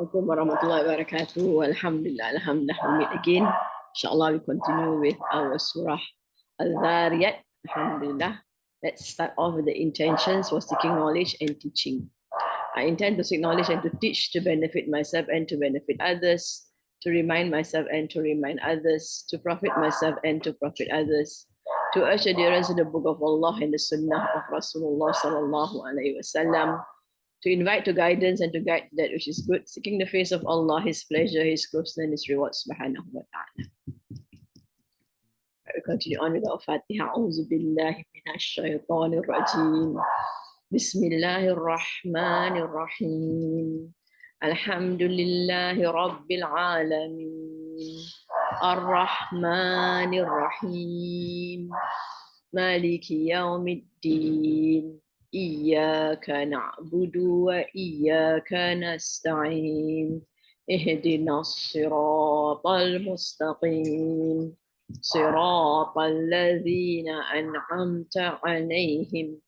Assalamualaikum warahmatullahi wabarakatuh. Alhamdulillah, alhamdulillah. We meet again. Inshallah, we continue with our surah Al-Zhariyat. Alhamdulillah. Let's start off with the intentions for seeking knowledge and teaching. I intend to seek knowledge and to teach to benefit myself and to benefit others, to remind myself and to remind others, to profit myself and to profit others, to urge adherence to the book of Allah and the sunnah of Rasulullah sallallahu alaihi wasallam, to invite to guidance and to guide that which is good, seeking the face of Allah, His pleasure, His closeness, and His reward, subhanahu wa ta'ala. We continue on with our Fatiha. A'udhu billahi minash shaitanir rajim. Bismillahir rahmanir rahim. Alhamdulillahi rabbil alamin. Ar-Rahmanir Rahim. Maliki yawmiddin. إياك نعبد وإياك نستعين اهدنا الصراط المستقيم صراط الذين أنعمت عليهم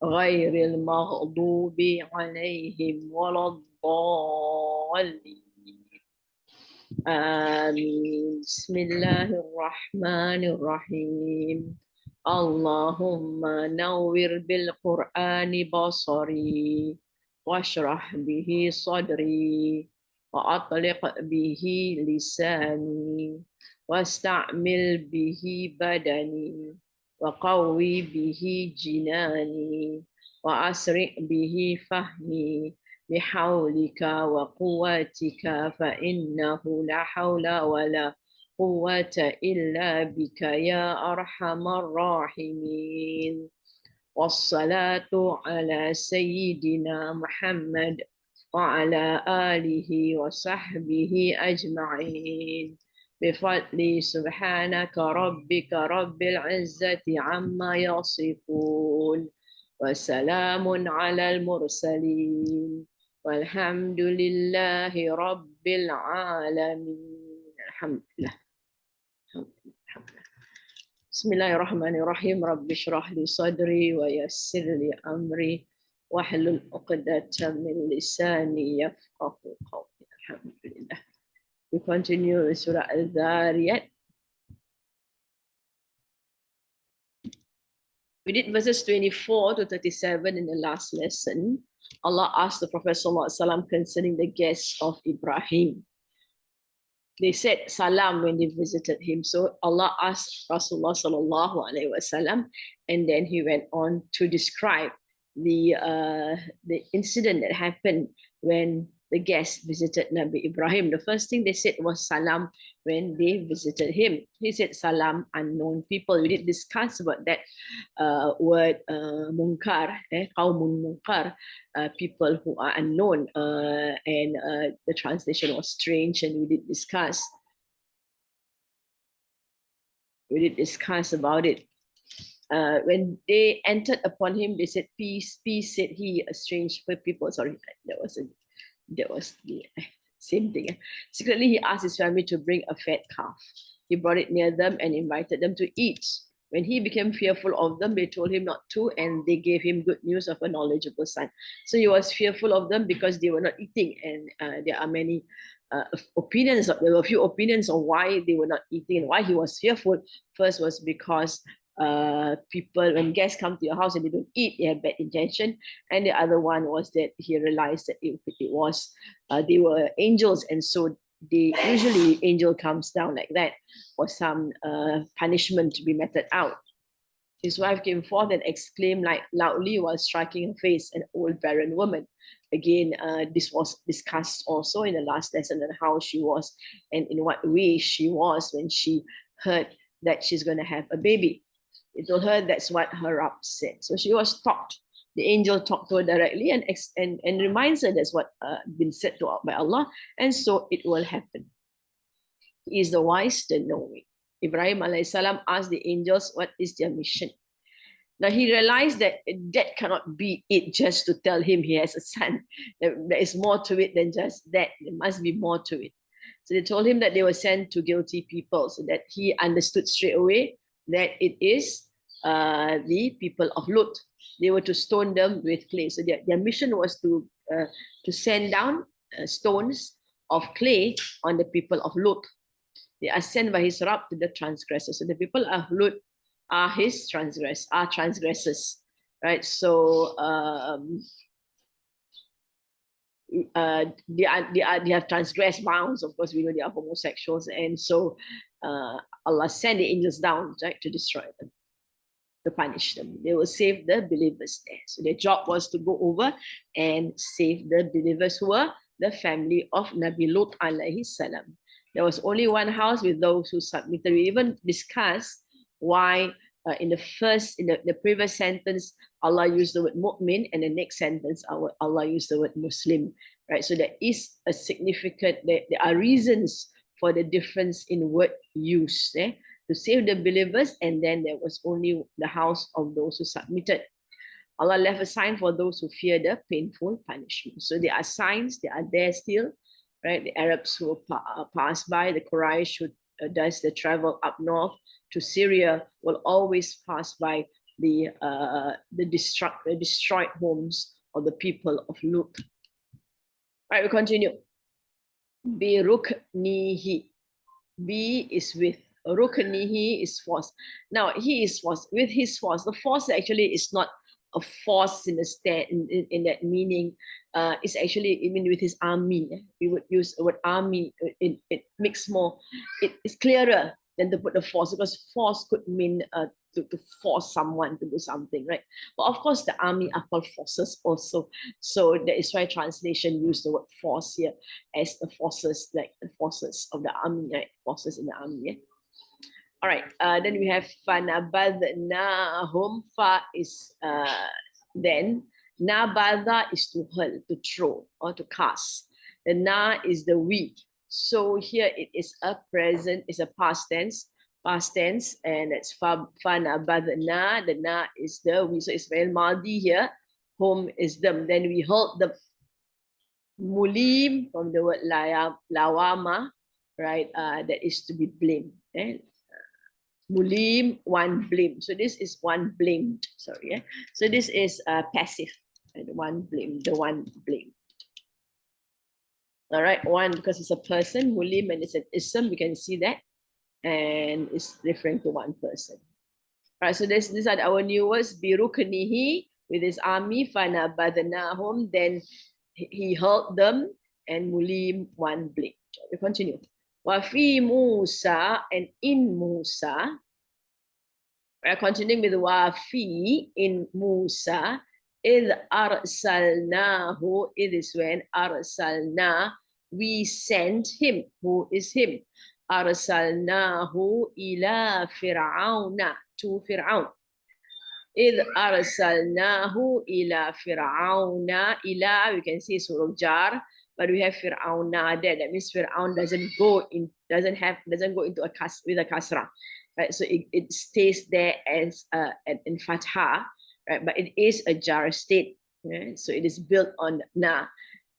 غير المغضوب عليهم ولا الضالين آمين بسم الله الرحمن الرحيم اللهم نور بالقرآن بصري واشرح به صدري وأطلق به لساني واستعمل به بدني وقوي به جناني وأسرع به فهمي بحولك وقوتك فإنه لا حول ولا قوة إلا بك يا أرحم الراحمين والصلاة على سيدنا محمد وعلى آله وصحبه أجمعين بفضل سبحانك ربك رب العزة عما يصفون وسلام على المرسلين والحمد لله رب العالمين الحمد لله. Bismillahirrahmanirrahim. Rabbi shrah li sadri wa yassir li amri wahlul 'uqdatam min lisani yafqahu qawli. Alhamdulillah. We continue with Surah Al-Zhariyat. We did verses 24 to 37 in the last lesson. Allah asked the Prophet ﷺ concerning the guests of Ibrahim. They said salam when they visited him. So Allah asked Rasulullah sallallahu alaihi wasallam, and then he went on to describe the incident that happened when the guests visited Nabi Ibrahim. The first thing they said was salam when they visited him. He said salam, unknown people. We did discuss about that word munkar, qawmun munkar, people who are unknown, and the translation was strange, and we did discuss about it. When they entered upon him, they said peace, peace, said he. A strange people, sorry, that was the same thing. Secretly, he asked his family to bring a fat calf. He brought it near them and invited them to eat. When he became fearful of them, they told him not to, and they gave him good news of a knowledgeable son. So he was fearful of them because they were not eating, and there are many opinions. There were a few opinions on why they were not eating and why he was fearful. First was because people, when guests come to your house and they don't eat, they have bad intention. And the other one was that he realized that it was they were angels, and so usually angel comes down like that for some punishment to be meted out. His wife came forth and exclaimed like loudly while striking her face, an old barren woman. Again, this was discussed also in the last lesson, and how she was and in what way she was when she heard that she's going to have a baby. They told her that's what her Rabb said. So she was talked. The angel talked to her directly and reminds her that's what been said to her by Allah, and so it will happen. He is the wise, the knowing. Ibrahim alayhi salam asked the angels what is their mission. Now he realized that cannot be it just to tell him he has a son. There is more to it than just that. There must be more to it. So they told him that they were sent to guilty people, so that he understood straight away that it is the people of Lut. They were to stone them with clay. So their mission was to send down stones of clay on the people of Lut. They are sent by his Rabb to the transgressors. So the people of Lut are his transgressors, right? So they have transgressed bounds. Of course, we know they are homosexuals, and so Allah sent the angels down, right, to destroy them, to punish them. They will save the believers there. So their job was to go over and save the believers who were the family of Nabi Lut alayhi salam. There was only one house with those who submitted. We even discussed why in the previous sentence, Allah used the word mu'min, and the next sentence, Allah used the word Muslim, right? So there is a significant, there are reasons for the difference in word use, to save the believers, and then there was only the house of those who submitted. Allah left a sign for those who fear the painful punishment. So there are signs, they are there still, right? The Arabs who pass by, the Quraysh who does the travel up north to Syria will always pass by the destroyed homes of the people of Lut. All right, we continue. Bi ruknihi. B is with. Ruknihi is force. Now he is force. With his force, the force actually is not a force in that meaning. It's actually even with his army. We would use the word army. It makes more. It's clearer than to put the force, because force could mean to force someone to do something, right? But of course, the army are called forces also. So that is why translation use the word force here as the forces, like the forces of the army, right? Forces in the army. Yeah? All right, then we have fanabadnahum. Fa is then. Nabadha is to hurl, to throw, or to cast. The na is the we. So here it is a present, is a past tense, and it's fanabadna. The na is the we. So it's very maldi here. Home is them. Then we hurled the mulim from the word lawama, right? That is to be blamed. Mulim, one blamed. So this is one blamed. Sorry. Yeah? So this is passive. The one blamed. The one blamed. All right. One, because it's a person. Mulim, and it's an ism. You can see that. And it's referring to one person. All right. So these are our new words. Biruknihi, with his army. Fanabadnahum. Then he hurled them. And mulim, one blamed. We continue. Wafi Musa, and in Musa. We're continuing with wafi, in Musa. Id arsalnahu, it is when arsalna, we sent him. Who is him? Arsalnahu ila fir'auna, to Fir'aun. Id arsalnahu ila fir'auna. Ila, we can see surah jar, but we have Fir'auna there. That means Fir'aun doesn't go into a with a kasra, right? So it stays there as in fathah, right? But it is a jar state, right? So it is built on na.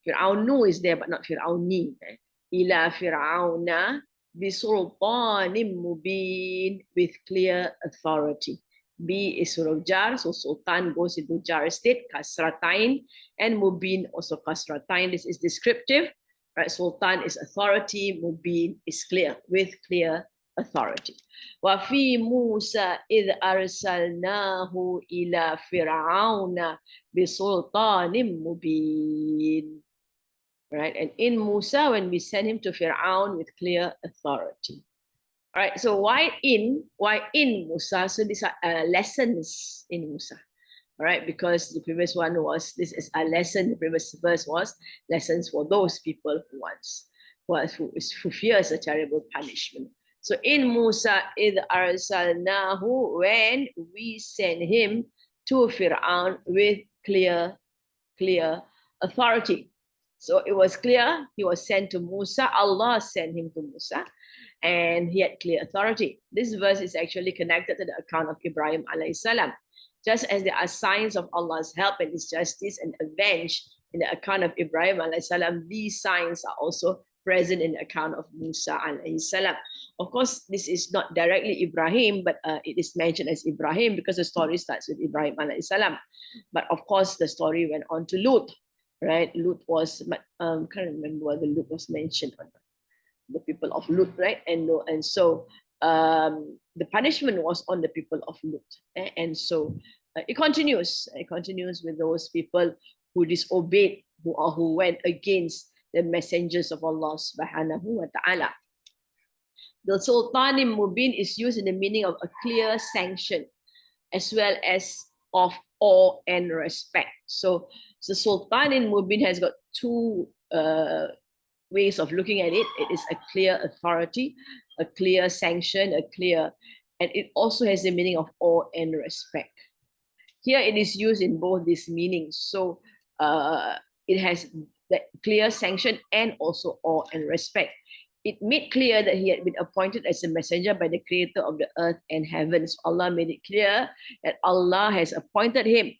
Fir'aunu is there, but not Fir'auni. Right? Ila Fir'auna bisultanim mubin, with clear authority. B is surah jar, so sultan goes into jar state, kasratain, and mubin also kasratain. This is descriptive, right? Sultan is authority, mubin is clear, with clear authority. Wa fi Musa id arsalnahu ila fir'auna bisultanim mubin. Right? And in Musa, when we send him to Fir'aun with clear authority. All right, so why in Musa? So these are lessons in Musa. All right, because the previous one was, this is a lesson, the previous verse was lessons for those people who fears a terrible punishment. So in Musa, id arsalnahu, when we send him to Fir'aun with clear authority. So it was clear, he was sent to Musa, Allah sent him to Musa, and he had clear authority. This verse is actually connected to the account of Ibrahim alayhi salam. Just as there are signs of Allah's help and his justice and avenge in the account of Ibrahim alayhi salam, these signs are also present in the account of Musa alayhi salam. Of course, this is not directly Ibrahim, but it is mentioned as Ibrahim because the story starts with Ibrahim alayhi salam. But of course, the story went on to Lut. right? Lut was, can't remember whether Lut was mentioned or not. The people of Lut, right? And so the punishment was on the people of Lut. And so it continues. It continues with those people who disobeyed, who went against the messengers of Allah subhanahu wa ta'ala. The Sultanim Mubin is used in the meaning of a clear sanction as well as of awe and respect. So the Sultanin Mubin has got two ways of looking at it. It is a clear authority, a clear sanction, and it also has the meaning of awe and respect. Here it is used in both these meanings. So it has the clear sanction and also awe and respect. It made clear that he had been appointed as a messenger by the creator of the earth and heavens. Allah made it clear that Allah has appointed him,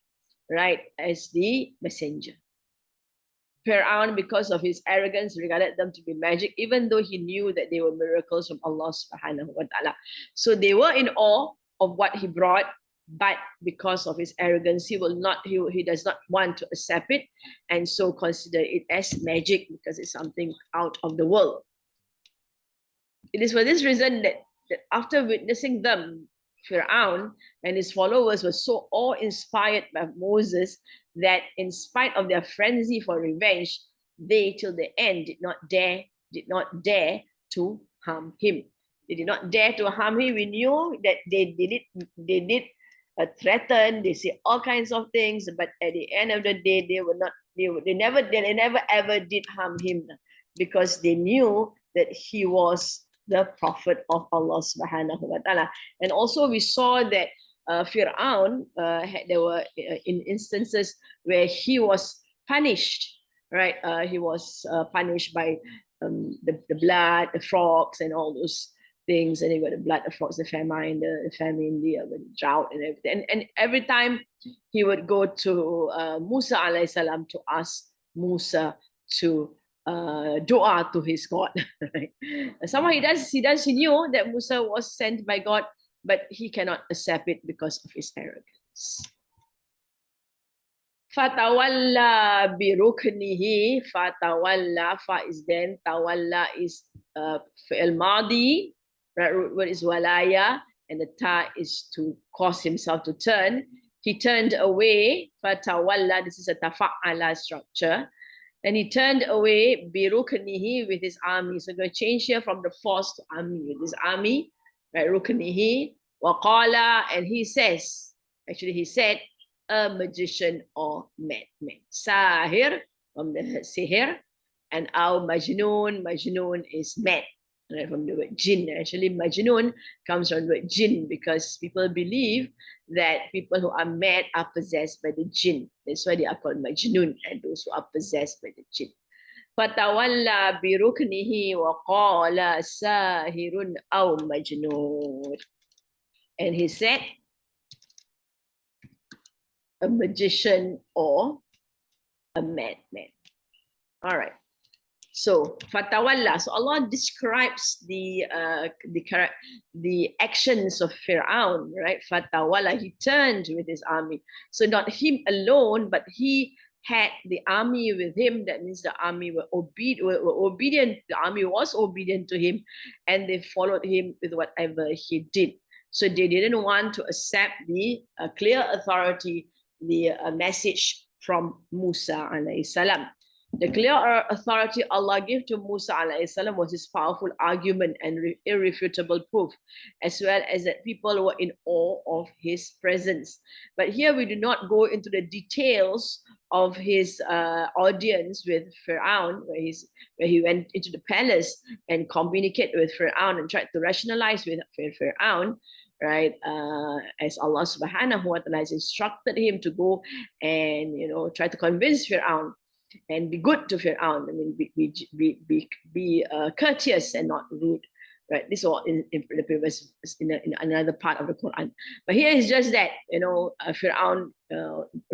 right, as the messenger. Fir'aun, because of his arrogance, regarded them to be magic, even though he knew that they were miracles from Allah subhanahu wa ta'ala. So they were in awe of what he brought, but because of his arrogance, he does not want to accept it, and so consider it as magic because it's something out of the world. It is for this reason that after witnessing them, Fir'aun and his followers were so awe-inspired by Moses that in spite of their frenzy for revenge, they till the end did not dare to harm him. They did not dare to harm him. We knew that they did threaten, they say all kinds of things, but at the end of the day, they never ever did harm him because they knew that he was the prophet of Allah subhanahu wa ta'ala. And also we saw that Fir'aun, there were in instances where he was punished, right? He was punished by the blood, the frogs, and all those things. And you got the blood, the frogs, the famine, the drought, and everything. And every time he would go to Musa alayhi salam to ask Musa to dua to his God. Right? Somehow he knew that Musa was sent by God, but he cannot accept it because of his arrogance. Fatawalla biruknihi. Fatawalla, fa is then, tawalla is fi'il madi, right? Root word is walaya, and the ta is to cause himself to turn. He turned away. Fatawalla, this is a tafa'ala structure. And he turned away biruknihi, with his army. So we're going to change here from the force to army, with his army, right? Ruknihi, waqala, and he said, a magician or madman. Sahir, from the sihir, and our majnoon is mad, right, from the word jinn. Actually, majnoon comes from the word jinn because people believe that people who are mad are possessed by the jinn. That's why they are called majnoon, and those who are possessed by the jinn. Fatawalla biruknihi wa qala sahirun aw majnoon. And he said, a magician or a madman. All right. So fatawalla. So Allah describes the actions of Fir'aun, right? Fatawalla. He turned with his army. So not him alone, but he had the army with him. That means the army were obedient. The army was obedient to him, and they followed him with whatever he did. So they didn't want to accept the clear authority, the message from Musa alayhi salam. The clear authority Allah gave to Musa alayhi salam was his powerful argument and irrefutable proof, as well as that people were in awe of his presence. But here we do not go into the details of his audience with Fir'aun, where he went into the palace and communicated with Fir'aun and tried to rationalize with Fir'aun, right? As Allah subhanahu wa ta'ala has instructed him to go and try to convince Fir'aun and be good to Fir'aun. I mean, be courteous and not rude, right? This all in the previous in another part of the Quran. But here is just that Fir'aun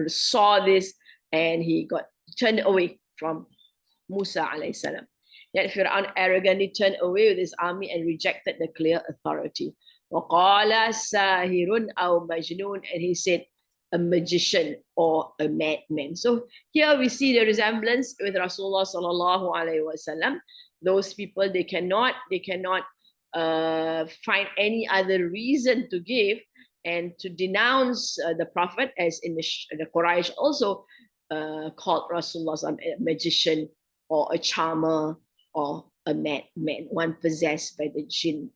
saw this and he got turned away from Musa alayhi salam. Yet Fir'aun arrogantly turned away with his army and rejected the clear authority. وَقَالَ سَاهِرٌ أَوْ مَجْنُونَ, and he said, a magician or a madman. So here we see the resemblance with Rasulullah sallallahu alaihi wasallam. Those people, they cannot find any other reason to give and to denounce the Prophet, as in the Quraysh also called Rasulullah a magician or a charmer or a madman, one possessed by the jinn.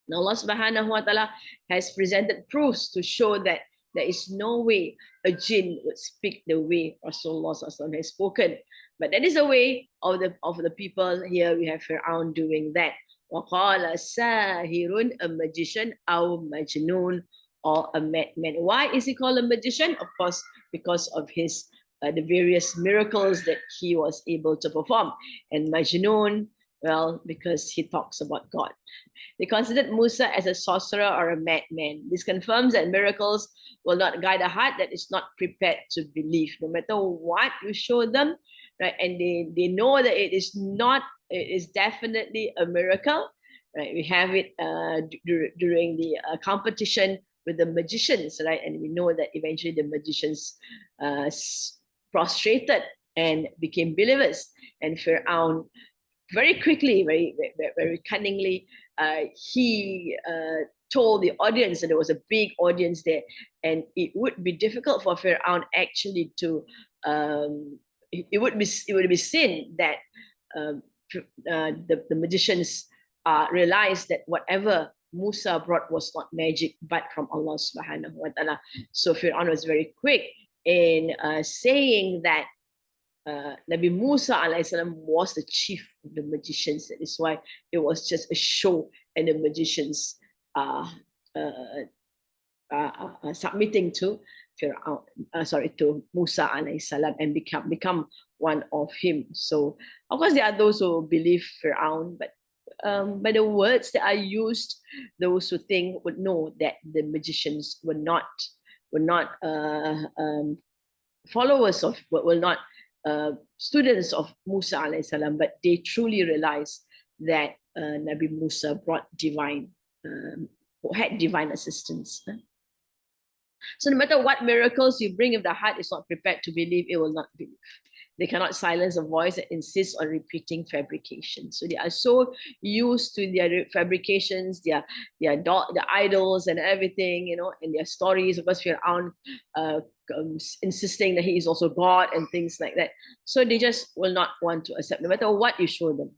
Now Allah subhanahu wa ta'ala has presented proofs to show that there is no way a jinn would speak the way Rasulullah has spoken. But that is the way of the people. Here we have Fir'aun doing that. وَقَالَ سَاهِرٌ, a magician, أَوْ مَجْنُونَ, or a madman. Why is he called a magician? Of course, because of his the various miracles that he was able to perform. And Majnun, well, because he talks about God. They considered Musa as a sorcerer or a madman. This confirms that miracles will not guide a heart that is not prepared to believe, no matter what you show them, right? And they know that it is definitely a miracle, right? We have it during the competition with the magicians, right? And we know that eventually the magicians prostrated and became believers. And Fir'aun, very quickly, very cunningly, he told the audience, and there was a big audience there, and it would be difficult for Fir'aun actually to, it would be seen that the magicians realized that whatever Musa brought was not magic, but from Allah subhanahu wa ta'ala. So Fir'aun was very quick in saying that Nabi Musa alayhi salam was the chief of the magicians. That is why it was just a show, and the magicians submitting to Fir'aun, to Musa alayhi salam, and become one of him. So of course there are those who believe Fir'aun, but by the words that are used, those who think would know that the magicians were not followers of, were not students of Musa alayhi salam, but they truly realized that Nabi Musa brought had divine assistance. So no matter what miracles you bring, if the heart is not prepared to believe, it will not believe. They cannot silence a voice that insists on repeating fabrications. So they are so used to their fabrications, their idols and everything, and their stories. Of course, Fir'aun insisting that he is also God and things like that. So they just will not want to accept, no matter what you show them.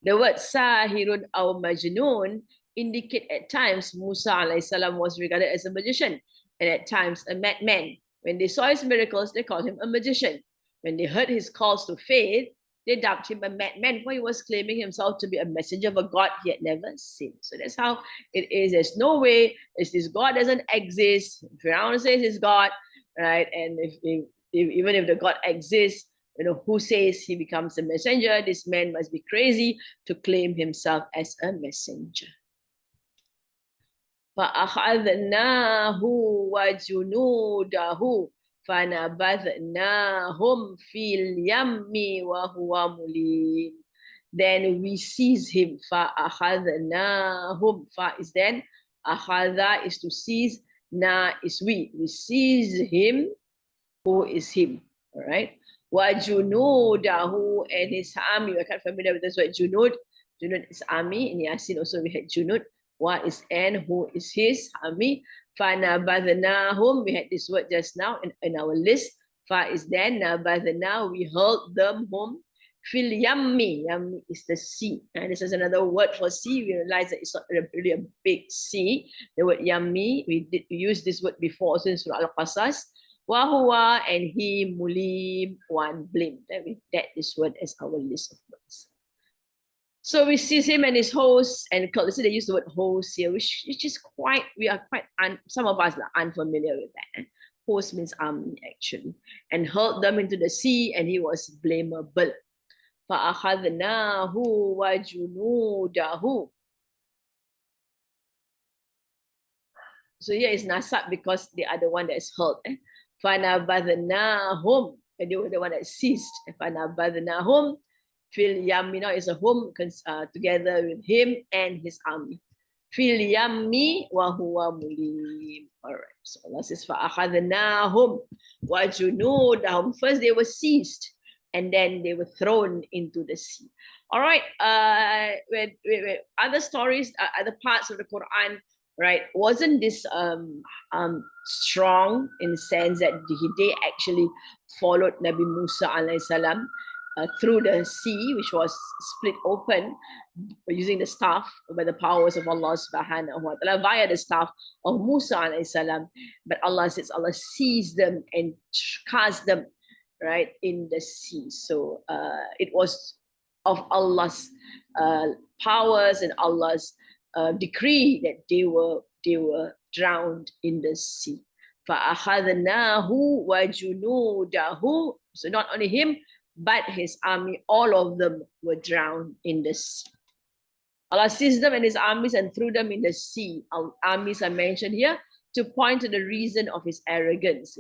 The word Sahirun aw Majnun indicate at times Musa alayhi salam was regarded as a magician, and at times a madman. When they saw his miracles, they called him a magician. When they heard his calls to faith, they dubbed him a madman, for he was claiming himself to be a messenger of a God he had never seen. So that's how it is. There's no way this God doesn't exist. Fir'aun says he's God, right? And even if the God exists, who says he becomes a messenger? This man must be crazy to claim himself as a messenger. فَأَخَذْنَاهُ وَجُنُودَهُ فَنَبَذْنَاهُمْ فِي الْيَمِّ وَهُوَ مُلِيمٌ. Then we seize him. فَأَخَذْنَاهُمْ. Fa is then, akhadha is to seize, na is we. We seize him, who is him. All right. وَجُنُودَهُ, and his army. We're quite familiar with this word, junud. Junud is army. In Yasin also we had junud. Wa is and, who is his army. فَنَبَذْنَاهُمْ, we had this word just now in our list. Fa is then, nabadhna, we hurled them home. Fil yammi, yammi is the sea. And this is another word for sea. We realize that it's not really a big sea. The word yammi, we used this word before also in Surah Al-Qasas. Wahuwa, and he, mulim, one blamed. That is word as our list of words. So we see him and his hosts, and they use the word host here, which is quite, some of us are unfamiliar with that. Host means army, actually. And hurled them into the sea, and he was blamable. فَأَخَذْنَاهُ وَجُنُودَهُ. So here is nasab because they are the one that is hurled. فَنَبَذْنَاهُمْ, and they were the one that seized. فَنَبَذْنَاهُمْ fil yamina is a home together with him and his army. fil yammi wa huwa mulim. All right. So Allah says, فَأَخَذْنَاهُمْ وَجُنُودَهُمْ. First they were seized, and then they were thrown into the sea. All right. With other stories, other parts of the Quran, right? Wasn't this strong in the sense that they actually followed Nabi Musa alayhi salam through the sea, which was split open using the staff by the powers of Allah subhanahu wa ta'ala via the staff of Musa alayhi salam. But Allah says Allah seized them and cast them right in the sea. So it was of Allah's powers and Allah's decree that they were drowned in the sea. فَأَخَذْنَاهُ وَجُنُودَهُ. So not only him, but his army, all of them were drowned in the sea. Allah seized them and his armies and threw them in the sea. Our armies are mentioned here to point to the reason of his arrogance.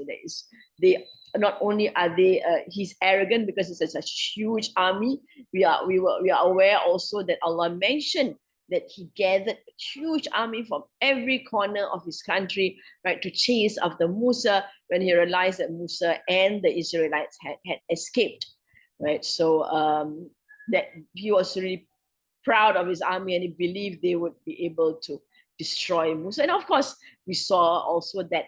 They not only are they he's arrogant because it's such a huge army. We are aware also that Allah mentioned that he gathered a huge army from every corner of his country, right, to chase after Musa when he realized that Musa and the Israelites had escaped, right? So that he was really proud of his army and he believed they would be able to destroy Musa. And of course, we saw also that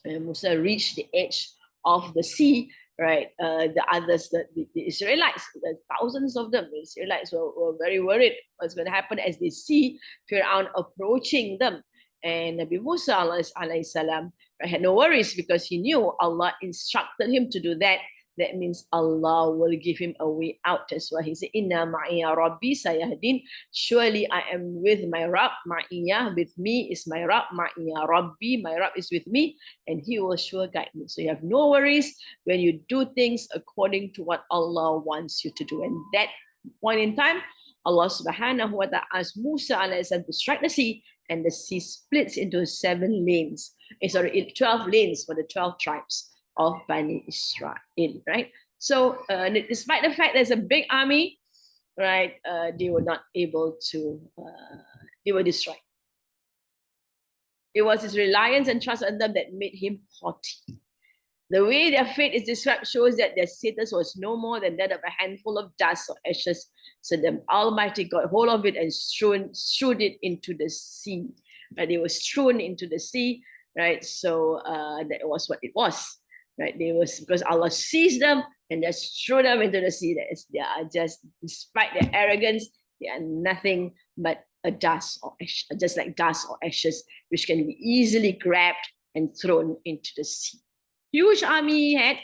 Musa reached the edge of the sea, right? The others, the Israelites, the thousands of them, the Israelites were very worried what's going to happen as they see Fir'aun approaching them. And Nabi Musa alayhi salam had no worries because he knew Allah instructed him to do that. That means Allah will give him a way out. That's why he said, Inna ma'iya rabbi sayahdin. Surely I am with my Rabb. Ma'iya, with me is my Rabb. Ma'iya rabbi, my Rabb is with me, and he will sure guide me. So you have no worries when you do things according to what Allah wants you to do. And that point in time, Allah subhanahu wa ta'ala asked Musa alayhi salam to strike the sea, and the sea splits into 7 lanes. 12 lanes for the 12 tribes of Bani Israel, right? So despite the fact there's a big army, right, they were not able to, they were destroyed. It was his reliance and trust on them that made him haughty. The way their fate is described shows that their status was no more than that of a handful of dust or ashes. So the Almighty got hold of it and strewed it into the sea. Right? They were strewn into the sea, right? So that was what it was. Right, they was because Allah seized them and just threw them into the sea. They are just, despite their arrogance, they are nothing but a dust or ash, just like dust or ashes, which can be easily grabbed and thrown into the sea. Huge army he had.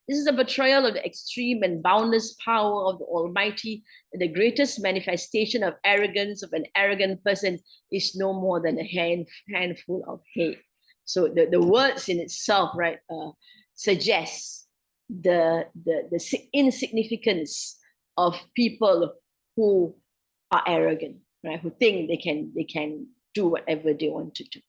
This is a betrayal of the extreme and boundless power of the Almighty. The greatest manifestation of arrogance of an arrogant person is no more than a handful of hay. So the words in itself, right, suggests the insignificance of people who are arrogant, right, who think they can do whatever they want to do.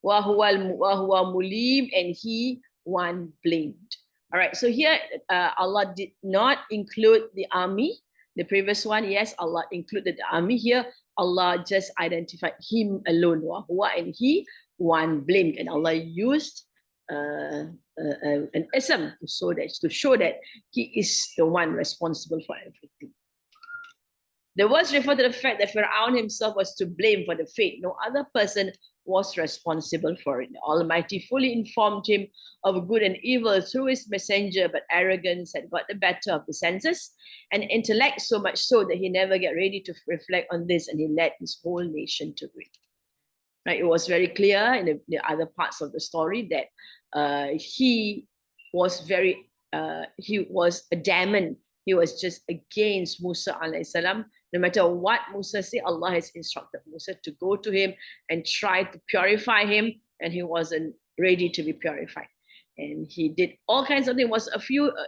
Wa huwa mulim, and he one blamed. All right, so here Allah did not include the army. The previous one, yes, Allah included the army. Here Allah just identified him alone, wa huwa, and he one blamed, and Allah used an ism to show that he is the one responsible for everything. The words refer to the fact that Fir'aun himself was to blame for the fate. No other person was responsible for it. The Almighty fully informed him of good and evil through his messenger, but arrogance had got the better of the senses and intellect, so much so that he never got ready to reflect on this, and he led his whole nation to grief. Right? It was very clear in the other parts of the story that he was adamant. He was just against Musa alayhi salam. No matter what Musa said, Allah has instructed Musa to go to him and try to purify him, and he wasn't ready to be purified. And he did all kinds of things. It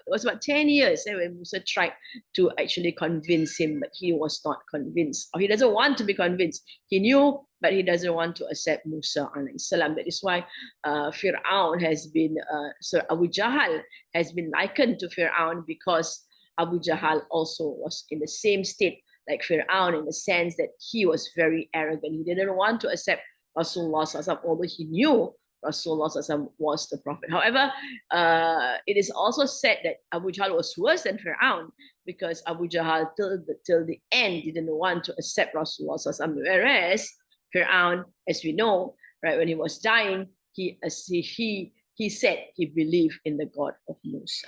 was about 10 years when Musa tried to actually convince him, but he was not convinced. Or he doesn't want to be convinced. He knew, but he doesn't want to accept Musa alayhi salam. That is why Fir'aun has been, Abu Jahl has been likened to Fir'aun, because Abu Jahl also was in the same state like Fir'aun, in the sense that he was very arrogant. He didn't want to accept Rasulullah sallallahu, although he knew Rasulullah sallallahu was the prophet. However, it is also said that Abu Jahl was worse than Fir'aun, because Abu Jahl till the end didn't want to accept Rasulullah sallallahu, whereas Fir'aun, as we know, right, when he was dying, he said he believed in the God of Musa.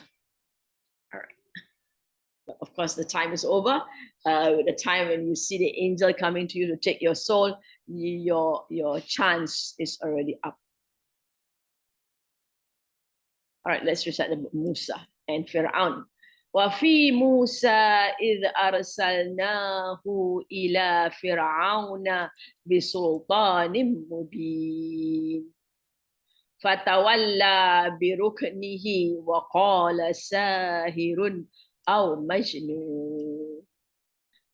All right. But of course, the time is over. The time when you see the angel coming to you to take your soul, your chance is already up. All right, let's recite the Musa and Fir'aun. وفي موسى إذ أرسلناه إلى فرعون بسلطان مبين فتولى بركنه وقال ساهر أو مجنون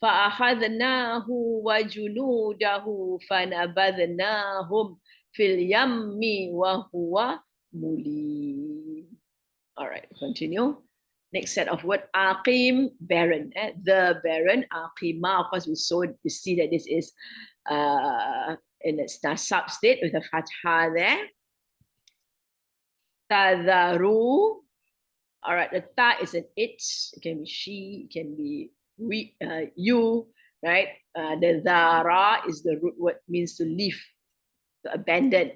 فأخذناه وجنوده فنبذناهم في اليم وهو مليم. All right, continue. Next set of word, aqim, barren. The barren, aqima. Of course, we see that this is in its nasab state with a fatha there. Tadaru. All right, the ta is an it. It can be she, it can be we, you, right? The zara is the root word, means to leave, to abandon.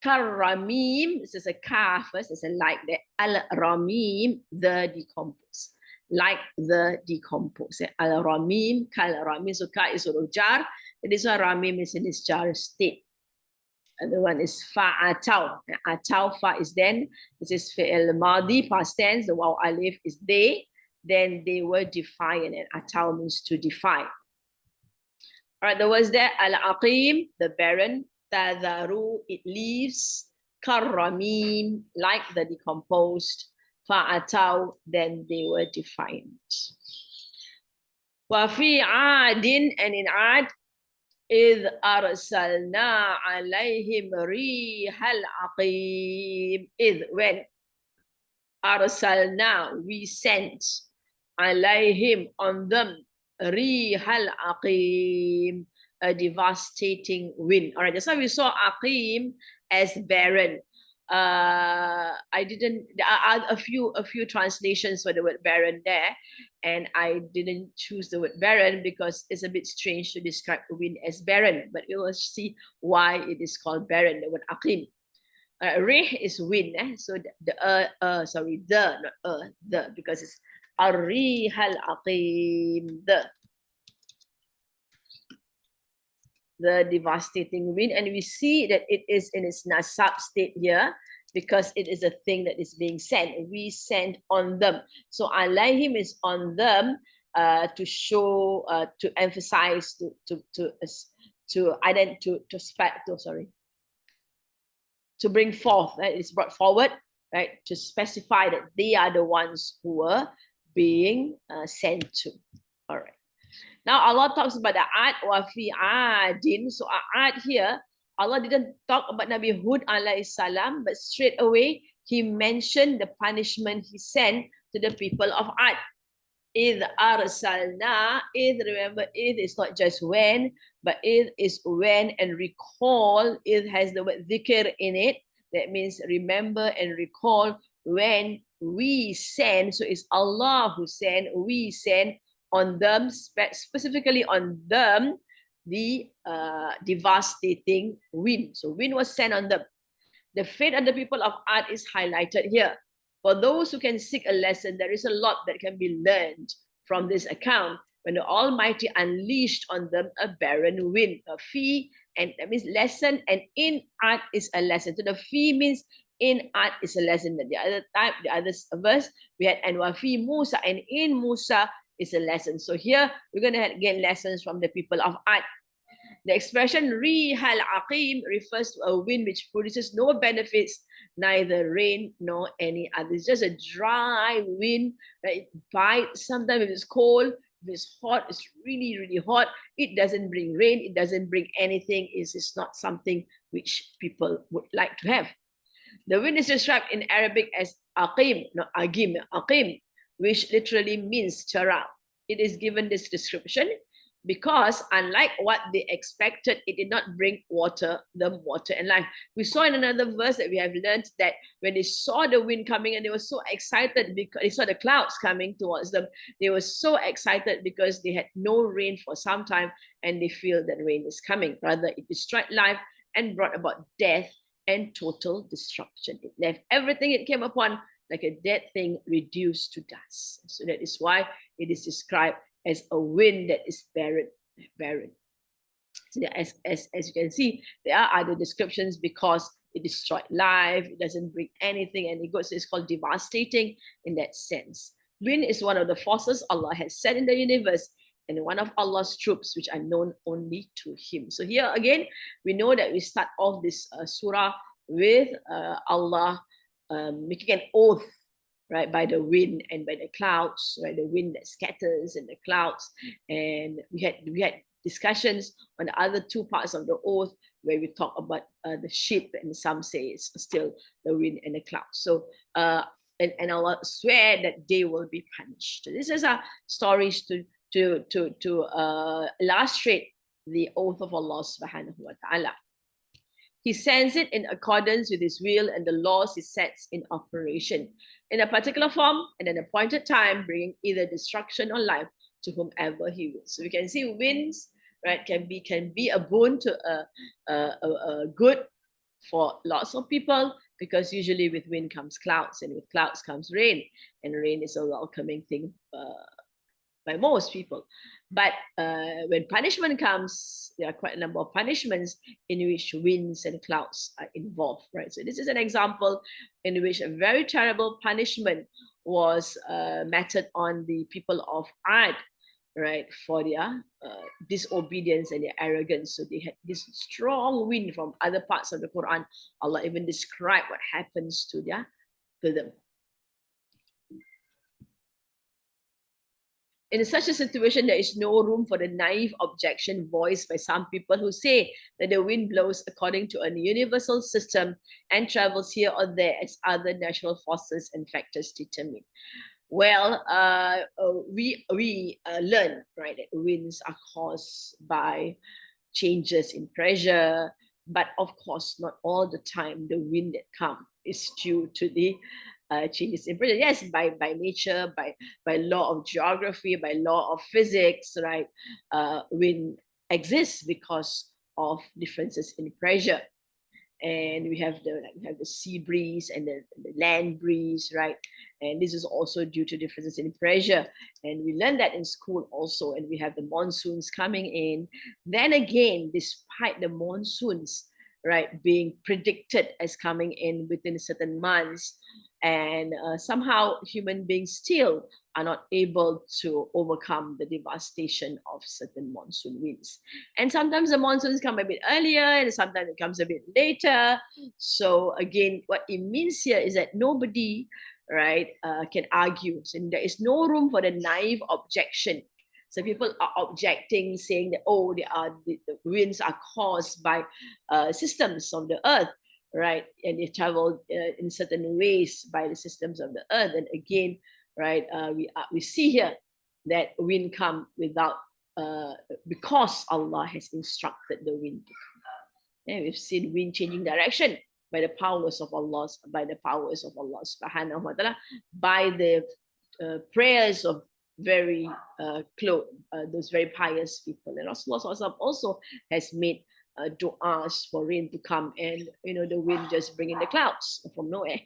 Karamim, this is a ka first, it's a like that. Al-ramim, the decomposed. Like the decomposed. Al-ramim, kal-ramim, so ka is sort of jar. And this one, ramim, is in its jar state. The one is fa'atau. Atau, fa is then. This is fi'il madi, past tense. The waw alif is they. Then they were defiant, and atau means to defy. All right, the words there, al-aqim, the barren. Tadaru, it leaves. Karamim, like the decomposed. Fa'atau, then they were defiant. Wafi adin, and in ad, إذ أرسلنا عليهم ريح العقيم. إذ, when أرسلنا, we sent عليهم, on them, ريح العقيم, a devastating wind. All right, that's why we saw aqim as barren. I didn't, there are a few translations for the word barren there, and I didn't choose the word barren because it's a bit strange to describe the wind as barren, but we will see why it is called barren, the word aqim. Rih is wind, so the, because it's ar-rih al-aqim, the devastating wind, and we see that it is in its nasab state here because it is a thing that is being sent. We sent on them. So alayhim is on them, to show, to emphasize, to bring forth. It's brought forward, right, to specify that they are the ones who were being sent to. All right. Now Allah talks about the ad wa fi adin. So ad here, Allah didn't talk about Nabi Hud alayhi salam, but straight away he mentioned the punishment he sent to the people of Ad. Id arsalna, id, remember, id is not just when, but id is when, and recall, id has the word dhikr in it. That means remember and recall when we send. So it's Allah who sent, we send on them, specifically on them, the devastating wind. So wind was sent on them. The fate of the people of Ad is highlighted here. For those who can seek a lesson, there is a lot that can be learned from this account when the Almighty unleashed on them a barren wind, a fee, and that means lesson, and in Ad is a lesson. So the fee means in Ad is a lesson. The other type, the other verse, we had and wafi Musa, and in Musa is a lesson. So here we're going to get lessons from the people of Ad. The expression Rihal Aqim refers to a wind which produces no benefits, neither rain nor any other. It's just a dry wind that it bites. Sometimes if it's cold, if it's hot, it's really, really hot. It doesn't bring rain. It doesn't bring anything. It's not something which people would like to have. The wind is described in Arabic as Aqim, not Agim, Aqim, which literally means chara. it is given this description because unlike what they expected, it did not bring them water and life. We saw in another verse that we have learned that when they saw the wind coming and they were so excited because they saw the clouds coming towards them, they were so excited because they had no rain for some time and they feel that rain is coming. Rather, it destroyed life and brought about death and total destruction. It left everything it came upon like a dead thing reduced to dust. So that is why it is described as a wind that is barren. So as you can see, there are other descriptions because it destroyed life, it doesn't bring anything, and it's called devastating in that sense. Wind is one of the forces Allah has set in the universe and one of Allah's troops which are known only to Him. So here again, we know that we start off this surah with Allah making an oath, right, by the wind and by the clouds, right, the wind that scatters and the clouds. And we had discussions on the other two parts of the oath where we talk about the ship, and some say it's still the wind and the clouds. So and Allah swear that they will be punished. So this is a stories to illustrate the oath of Allah subhanahu wa ta'ala. He sends it in accordance with His will and the laws He sets in operation in a particular form and an appointed time, bringing either destruction or life to whomever He will. So we can see winds, right, can be a boon to a good for lots of people, because usually with wind comes clouds, and with clouds comes rain, and rain is a welcoming thing by most people. But when punishment comes, there are quite a number of punishments in which winds and clouds are involved, right? So this is an example in which a very terrible punishment was meted on the people of Ad, right, for their disobedience and their arrogance. So they had this strong wind from other parts of the Quran. Allah even described what happens to them. In such a situation, there is no room for the naive objection voiced by some people who say that the wind blows according to a universal system and travels here or there as other natural forces and factors determine. Well, we learn, right, that winds are caused by changes in pressure, but of course, not all the time the wind that comes is due to the changes in pressure. Yes, by nature, by law of geography, by law of physics, right? Wind exists because of differences in pressure. And we have the sea breeze and the land breeze, right? And this is also due to differences in pressure. And we learned that in school also. And we have the monsoons coming in. Then again, despite the monsoons, right, being predicted as coming in within certain months, and somehow human beings still are not able to overcome the devastation of certain monsoon winds. And sometimes the monsoons come a bit earlier and sometimes it comes a bit later. So again, what it means here is that nobody, right, can argue. So there is no room for the naive objection. So people are objecting, saying that, oh, the winds are caused by systems of the earth, right? And they travel in certain ways by the systems of the earth. And again, right, we see here that wind come without, because Allah has instructed the wind to come. And we've seen wind changing direction by the powers of Allah subhanahu wa ta'ala, by the prayers of very those very pious people. And Rasulullah also has made du'as for rain to come, and the wind just bringing the clouds from nowhere.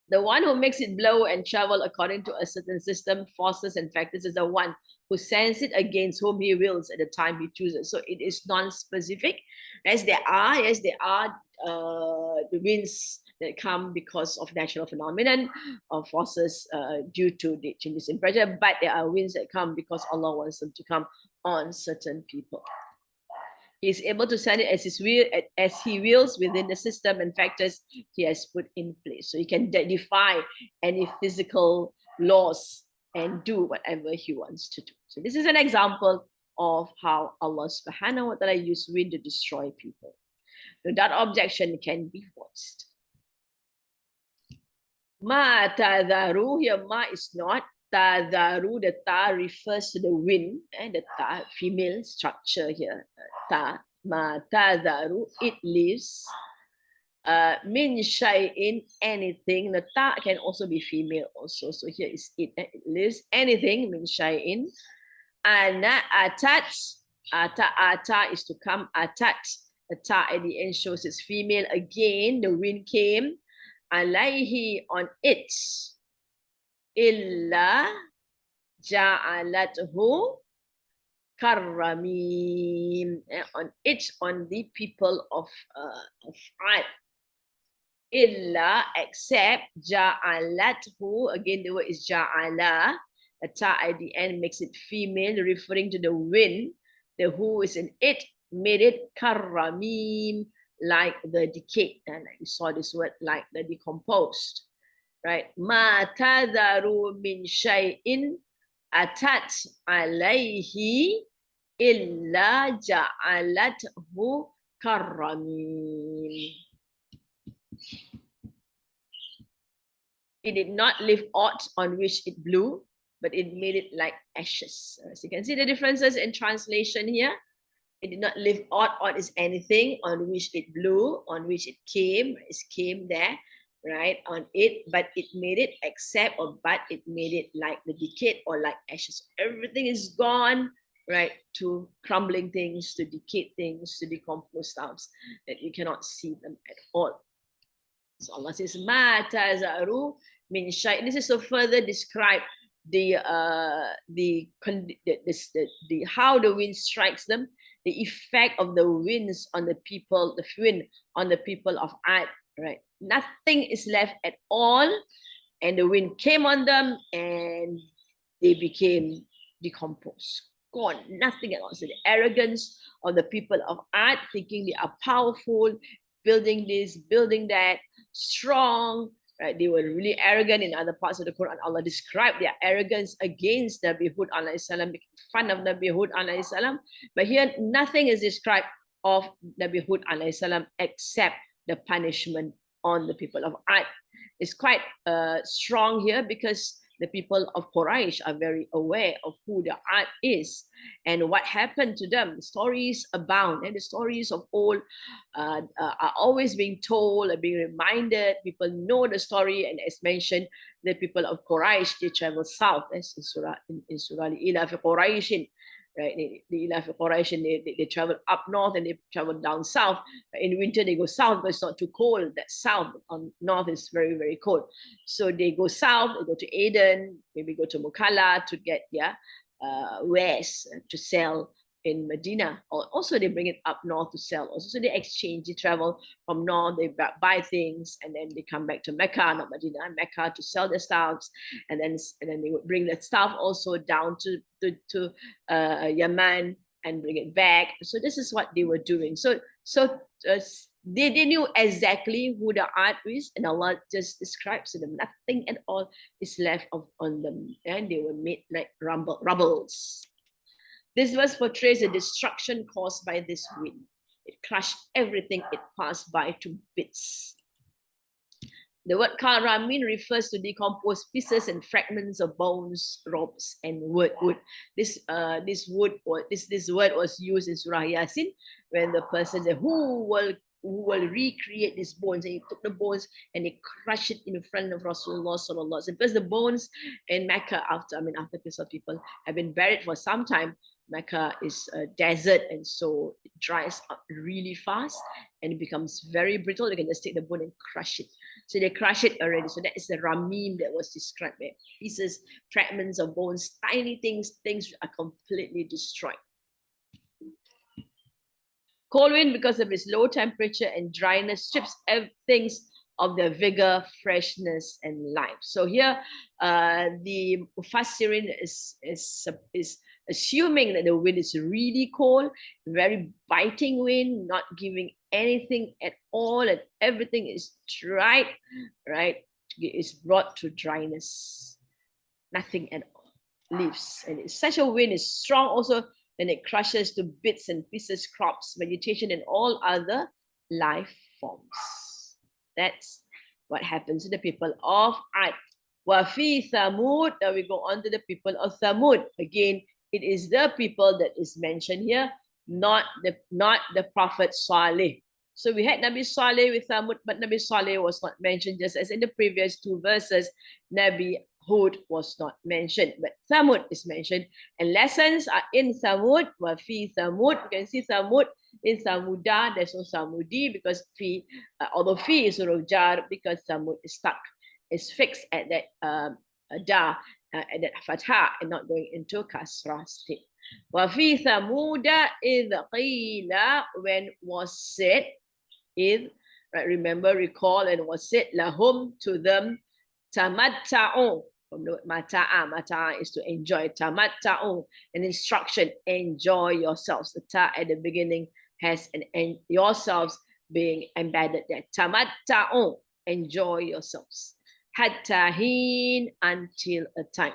The one who makes it blow and travel according to a certain system, forces, and factors is the one who sends it against whom He wills at the time He chooses. So it is non-specific. Yes, there are the winds that come because of natural phenomenon or forces due to the changes in pressure, but there are winds that come because Allah wants them to come on certain people. He is able to send it as He wills within the system and factors He has put in place. So He can defy any physical laws and do whatever He wants to do. So this is an example of how Allah subhanahu wa ta'ala used wind to destroy people. So that objection can be voiced. Ma tadaru, here ma is not. Tadaru, the ta refers to the wind, and the ta, female structure here. Ta, ma tadaru, it lives. Min shay'in, anything. The ta can also be female also. So here is it. It lives. Anything, min shay'in. Ana atat. Ata is to come. Atat. The ta at the end shows it's female. Again, the wind came. Alayhi, on it. Illa ja'alathu karramim. On it, on the people of Ad. Illa, except ja'alathu. Again, the word is ja'ala. The ta at the end makes it female, referring to the wind. The who is in it made it karramim, like the decayed. And like we saw this word, like the decomposed. Right? Ma tadharu min shay'in atat alayhi illa ja'alathu karramim. It did not leave aught on which it blew, but it made it like ashes. So you can see the differences in translation here. It did not leave aught. Aught is anything on which it blew, on which it came. It came there, right, on it, but it made it, except or but it made it like the decayed or like ashes. Everything is gone, right, to crumbling things, to decayed things, to decomposed stuffs that you cannot see them at all. So Allah says, Ma tazaru min shay. This is to further describe the how the wind strikes them, the effect of the winds on the people, the wind on the people of Ad, right? Nothing is left at all, and the wind came on them and they became decomposed, gone, nothing at all. So the arrogance of the people of Ad, thinking they are powerful, building this, building that, strong, right? They were really arrogant. In other parts of the Quran, Allah described their arrogance against Nabi Hud alayhi salam, making fun of Nabi Hud alayhi salam. But here, nothing is described of Nabi Hud alayhi salam except the punishment on the people of Ad. It's quite strong here because the people of Quraysh are very aware of who the Ad is and what happened to them. Stories abound, and the stories of old are always being told and being reminded. People know the story, and as mentioned, the people of Quraysh, they travel south, as in Surah Al-Ila fi Qurayshin, right? They travel up north and they travel down south. In winter, they go south, but it's not too cold. That south on north is very, very cold. So they go south, they go to Aden, maybe go to Mukalla to get their wares to sell in Medina. Also, they bring it up north to sell. Also, so they exchange, they travel from north, they buy things, and then they come back to Mecca, not Medina, Mecca to sell their stuffs, and then they would bring the stuff also down to Yemen and bring it back. So this is what they were doing. So they knew exactly who the Ad is, and Allah just describes to them. Nothing at all is left on them, and they were made like rubbles. This verse portrays the destruction caused by this wind. It crushed everything it passed by to bits. The word karamin refers to decomposed pieces and fragments of bones, ropes, and wood. This word was used in Surah Yasin when the person said, "Who will recreate these bones?" And he took the bones and they crushed it in front of Rasulullah sallallahu alaihi wasallam. Because the bones in Mecca, after people have been buried for some time, Mecca is a desert, and so it dries up really fast and it becomes very brittle. You can just take the bone and crush it. So they crush it already. So that is the ramim that was described there. Pieces, fragments of bones, tiny things are completely destroyed. Cold wind, because of its low temperature and dryness, strips things of their vigor, freshness, and life. So here, the Mufassirin is assuming that the wind is really cold, very biting wind, not giving anything at all, and everything is dried, right? It's brought to dryness. Nothing at all. Leaves. And such a wind is strong also, then it crushes to bits and pieces crops, vegetation, and all other life forms. That's what happens to the people of Ad. Wafi Thamud, now we go on to the people of Thamud. Again, it is the people that is mentioned here, not the Prophet Saleh. So we had Nabi Saleh with Thamud, but Nabi Saleh was not mentioned, just as in the previous two verses. Nabi Hud was not mentioned, but Thamud is mentioned. And lessons are in Thamud, Wafi Thamud. You can see Thamud in Samuda, there's no Samudi because although Fi is sort of jar because Samud is stuck, is fixed at that da, at that fatha and not going into kasrah state. Wafi Samuda is qila, when was said, is, right, remember, recall, and was said lahum, to them, tamatta'u, from the word mata'a. Mata'a is to enjoy. Tamatta'u, an instruction, enjoy yourselves. The ta at the beginning has an yourselves being embedded there. Tamatta'u, enjoy yourselves. Hatta hin, until a time.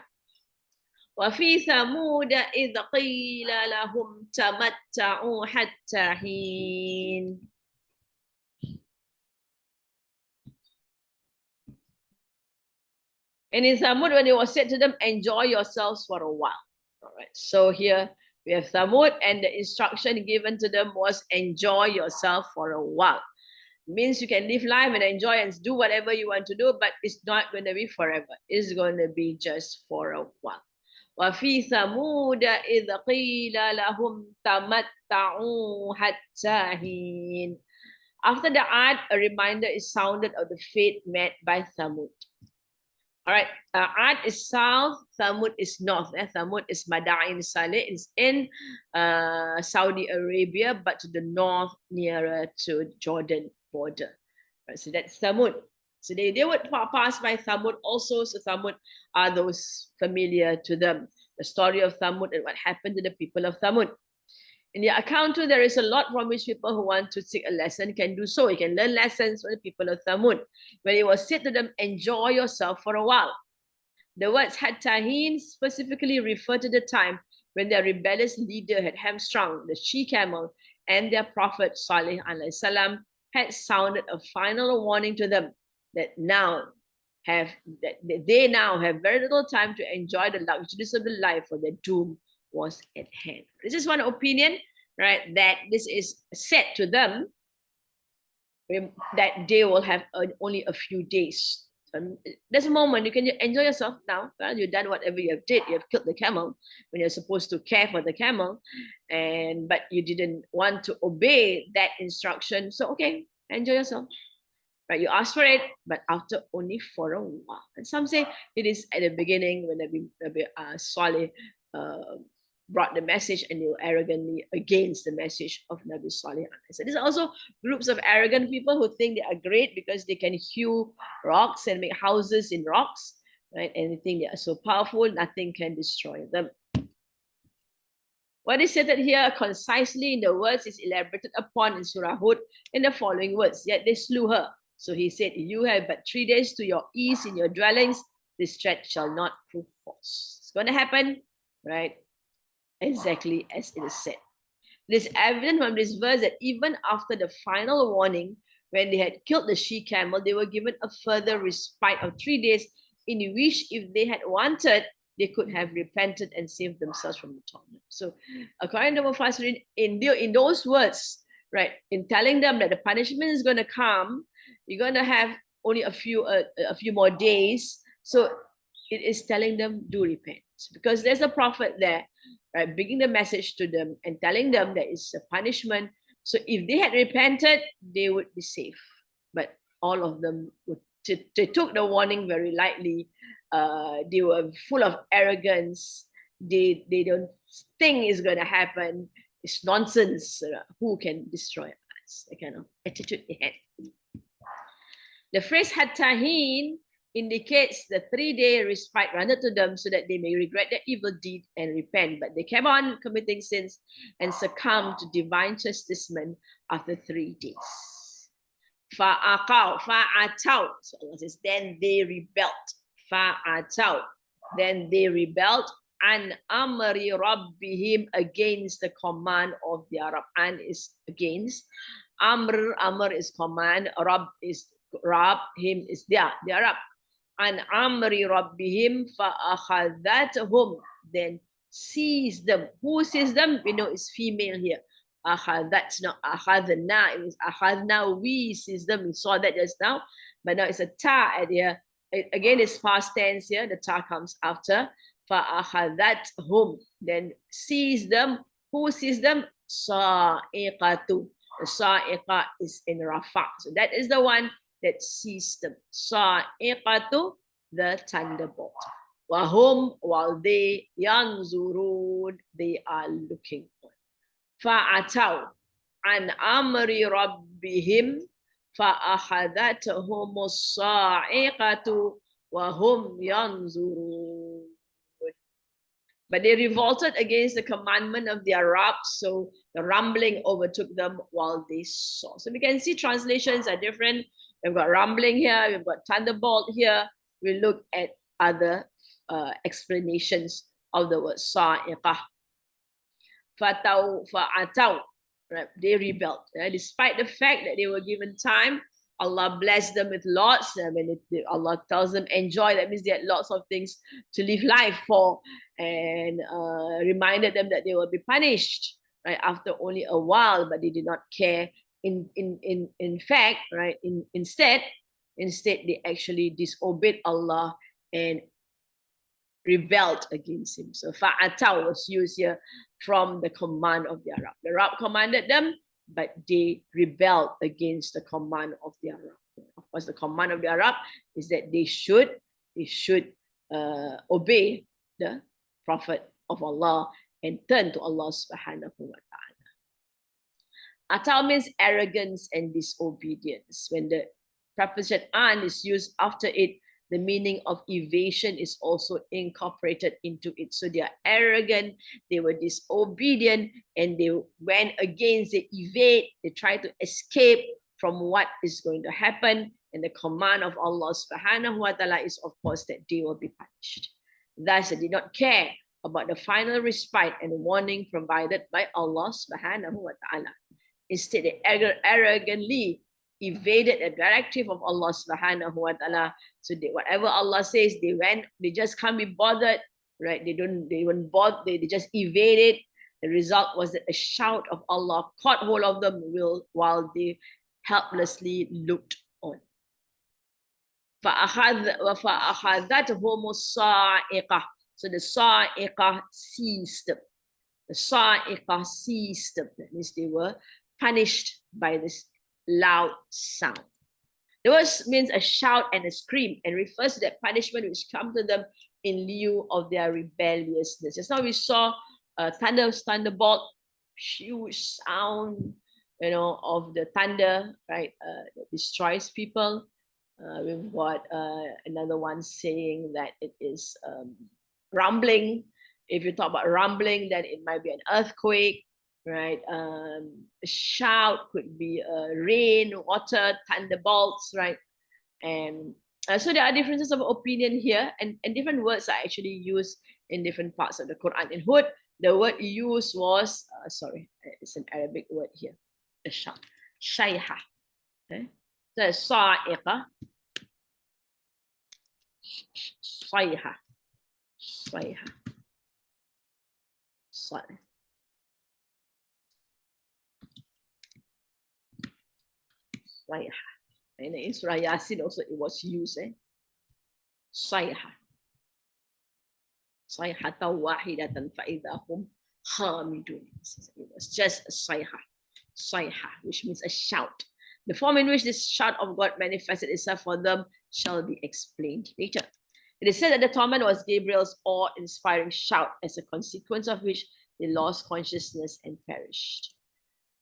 وفي ثمود إذ قيل لهم تمتعوا حتى حين. And in Thamud, when it was said to them, enjoy yourselves for a while. All right. So here we have Thamud, and the instruction given to them was enjoy yourself for a while. Means you can live life and enjoy and do whatever you want to do, but it's not going to be forever. It's going to be just for a while. وفي ثمود إذ قيل لهم تمتعوا حتى حين. After the Ad, a reminder is sounded of the fate met by Thamud. All right, Ad is south, Thamud is north. Thamud is Madain Saleh, is in Saudi Arabia, but to the north, nearer to Jordan border. Right, so that's Thamud. So they would pass by Thamud also. So Thamud are those familiar to them. The story of Thamud and what happened to the people of Thamud. In the account too, there is a lot from which people who want to take a lesson can do so. You can learn lessons from the people of Thamud. When it was said to them, enjoy yourself for a while. The words Hattahin specifically refer to the time when their rebellious leader had hamstrung the she-camel, and their prophet Salih alayhi salam had sounded a final warning to them that they now have very little time to enjoy the luxuries of the life, for their doom was at hand. This is one opinion, right, that this is said to them that they will have only a few days. There's a moment you can enjoy yourself now. Well, you've done whatever you have did. You have killed the camel when you're supposed to care for the camel, but you didn't want to obey that instruction. So okay, enjoy yourself. Right, you asked for it, but after only for a while. And some say it is at the beginning when Nabi Saleh brought the message, and they were arrogantly against the message of Nabi Saleh. So there's also groups of arrogant people who think they are great because they can hew rocks and make houses in rocks, right? And they think they are so powerful, nothing can destroy them. What is stated here concisely in the words is elaborated upon in Surah Hud in the following words. Yet they slew her. So he said, you have but 3 days to your ease in your dwellings. This threat shall not prove false. It's going to happen, right? Exactly as it is said. It is evident from this verse that even after the final warning, when they had killed the she-camel, they were given a further respite of 3 days, in which, if they had wanted, they could have repented and saved themselves from the torment. So, according to Mufassirin, in those words, right, in telling them that the punishment is going to come, you're going to have only a few more days. So it is telling them, do repent, because there's a prophet there, right, bringing the message to them and telling them that it's a punishment. So if they had repented, they would be safe. But all of them they took the warning very lightly. They were full of arrogance. They don't think it's going to happen. It's nonsense. Who can destroy us? The kind of attitude they had. The phrase Hattahin indicates the 3-day respite granted to them so that they may regret their evil deed and repent. But they kept on committing sins and succumbed to divine chastisement after 3 days. Fa'aqaw, fa'ataw. So Allah says, then they rebelled. Fa'ataw. Then they rebelled. An amri rabbihim, against the command of their Rabb. An is against. Amr is command. Rabb is Rab, him is their Rab. An amri rabbihim fa'akhadathum, then seized them. Who seized them? We know it's female here. That's not akhadna. It was akhadna. We seized them. We saw that just now, but now it's a ta at here. Again, it's past tense here. The ta comes after. Fa'akhadathum, then seized them. Who seized them? Sa'iqatu. The sa'iqa is in rafa. So that is the one that seized them. Sa'iqatu, the thunderbolt. Wahum, while they yanzurun, they are looking on. Fa'ataw an amri rabbihim fa'akhadathum as-sa'iqatu wahum yanzurun. But they revolted against the commandment of their Rabb, so the rumbling overtook them while they saw. So we can see translations are different. We've got rumbling here, we've got thunderbolt here. We look at other explanations of the word sa'iqah. Fa'ataw, right? They rebelled. Right? Despite the fact that they were given time, Allah blessed them with lots. When Allah tells them enjoy, that means they had lots of things to live life for, and reminded them that they will be punished right after only a while, but they did not care. In fact, right, instead they actually disobeyed Allah and rebelled against him. So fa'ataw was used here from the command of their Rabb. The Rabb commanded them, but they rebelled against the command of their Rabb. Of course, the command of their Rabb is that they should obey the Prophet of Allah and turn to Allah subhanahu wa ta'ala. Ataw means arrogance and disobedience. When the preposition an is used after it, the meaning of evasion is also incorporated into it. So they are arrogant, they were disobedient, and they went against, they evade, they try to escape from what is going to happen. And the command of Allah subhanahu wa ta'ala is, of course, that they will be punished. Thus, they did not care about the final respite and warning provided by Allah subhanahu wa ta'ala. Instead, they arrogantly evaded the directive of Allah subhanahu wa ta'ala. So whatever Allah says, they just can't be bothered, right? They won't bother, they just evade it. The result was that a shout of Allah caught hold of them while they helplessly looked on. فَأَخَذَتْهُمُ الصَّاعِقَةُ. So the sa'iqah seized them. The sa'iqah seized them. That means they were punished by this loud sound. The word means a shout and a scream, and refers to that punishment which comes to them in lieu of their rebelliousness. Just now we saw a thunderbolt, huge sound, of the thunder, right? That destroys people. We've got another one saying that it is rumbling. If you talk about rumbling, then it might be an earthquake, right? A shout could be rain, water, thunderbolts, right? And so there are differences of opinion here, and different words are actually used in different parts of the Quran. In Hud, the word used was, it's an Arabic word here, a shout, shayha. Okay? So sa'iqa, sayha, sayha, sayha. And in Surah Yasin also it was used. Sayha. Sayhatan wahidatan fa'idahum hamidun. It was just a sayha. Sayha, which means a shout. The form in which this shout of God manifested itself for them shall be explained later. It is said that the torment was Gabriel's awe-inspiring shout, as a consequence of which they lost consciousness and perished.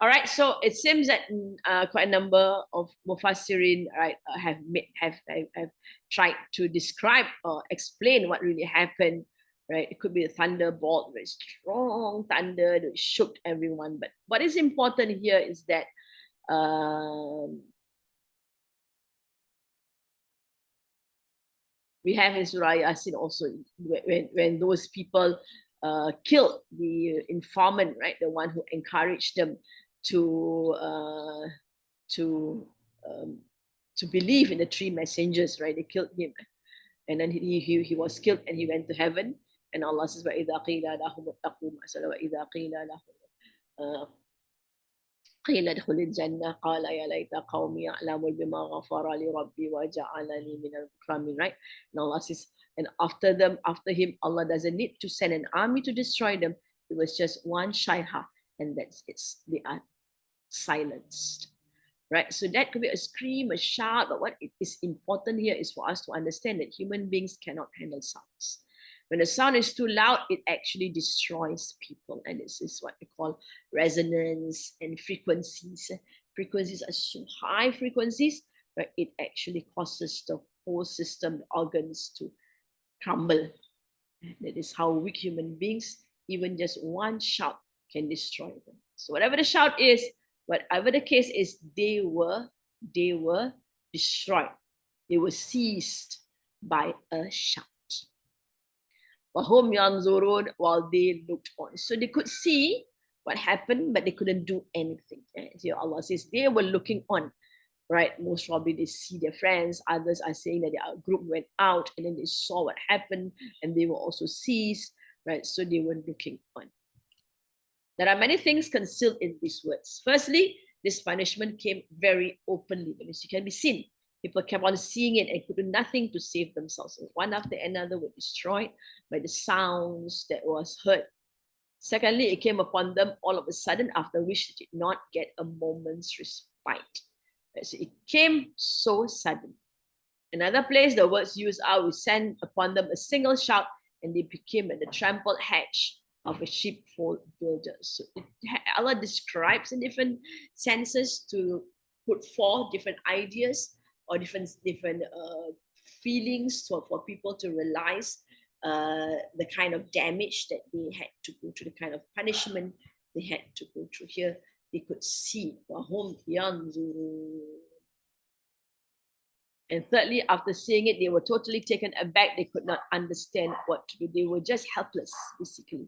All right, so it seems that quite a number of Mufassirin, right, have tried to describe or explain what really happened. Right, it could be a thunderbolt, very strong thunder that shook everyone. But what is important here is that we have in Surah Yasin also when those people killed the informant, right, the one who encouraged them to to believe in the three messengers, right? They killed him. And then he was killed and he went to heaven. And Allah says, وَإِذَا قِيلَ لَهُمُ اتَّقُوا وَإِذَا قِيلَ لَهُمْ قيل ادخل الجنة قال يا ليت قومي يعلمون بما غفر لي ربي وجعلني من المكرمين, right? And Allah says, and after him, Allah doesn't need to send an army to destroy them. It was just one shayha, and that's it. They are silenced, right? So that could be a scream, a shout, but what is important here is for us to understand that human beings cannot handle sounds. When the sound is too loud, it actually destroys people. And this is what we call resonance and frequencies. Frequencies are so high frequencies, but it actually causes the whole system, organs to crumble. That is how weak human beings, even just one shout can destroy them. So whatever the shout is, whatever the case is, they were destroyed. They were seized by a shout. وَهُمْ يَنْظُرُونَ, while they looked on. So they could see what happened, but they couldn't do anything. Here Allah says they were looking on, right? Most probably they see their friends. Others are saying that their group went out and then they saw what happened and they were also seized, right? So they were looking on. There are many things concealed in these words. Firstly, this punishment came very openly. That means it can be seen. People kept on seeing it and could do nothing to save themselves. One after another were destroyed by the sounds that was heard. Secondly, it came upon them all of a sudden, after which they did not get a moment's respite. So it came so sudden. Another place, the words used are, we sent upon them a single shout, and they became like the trampled hedge of a sheepfold builder. So Allah describes in different senses to put forth different ideas or different feelings for people to realize the kind of damage that they had to go through, the kind of punishment they had to go through. Here they could see. And thirdly, after seeing it, they were totally taken aback. They could not understand what to do. They were just helpless, basically.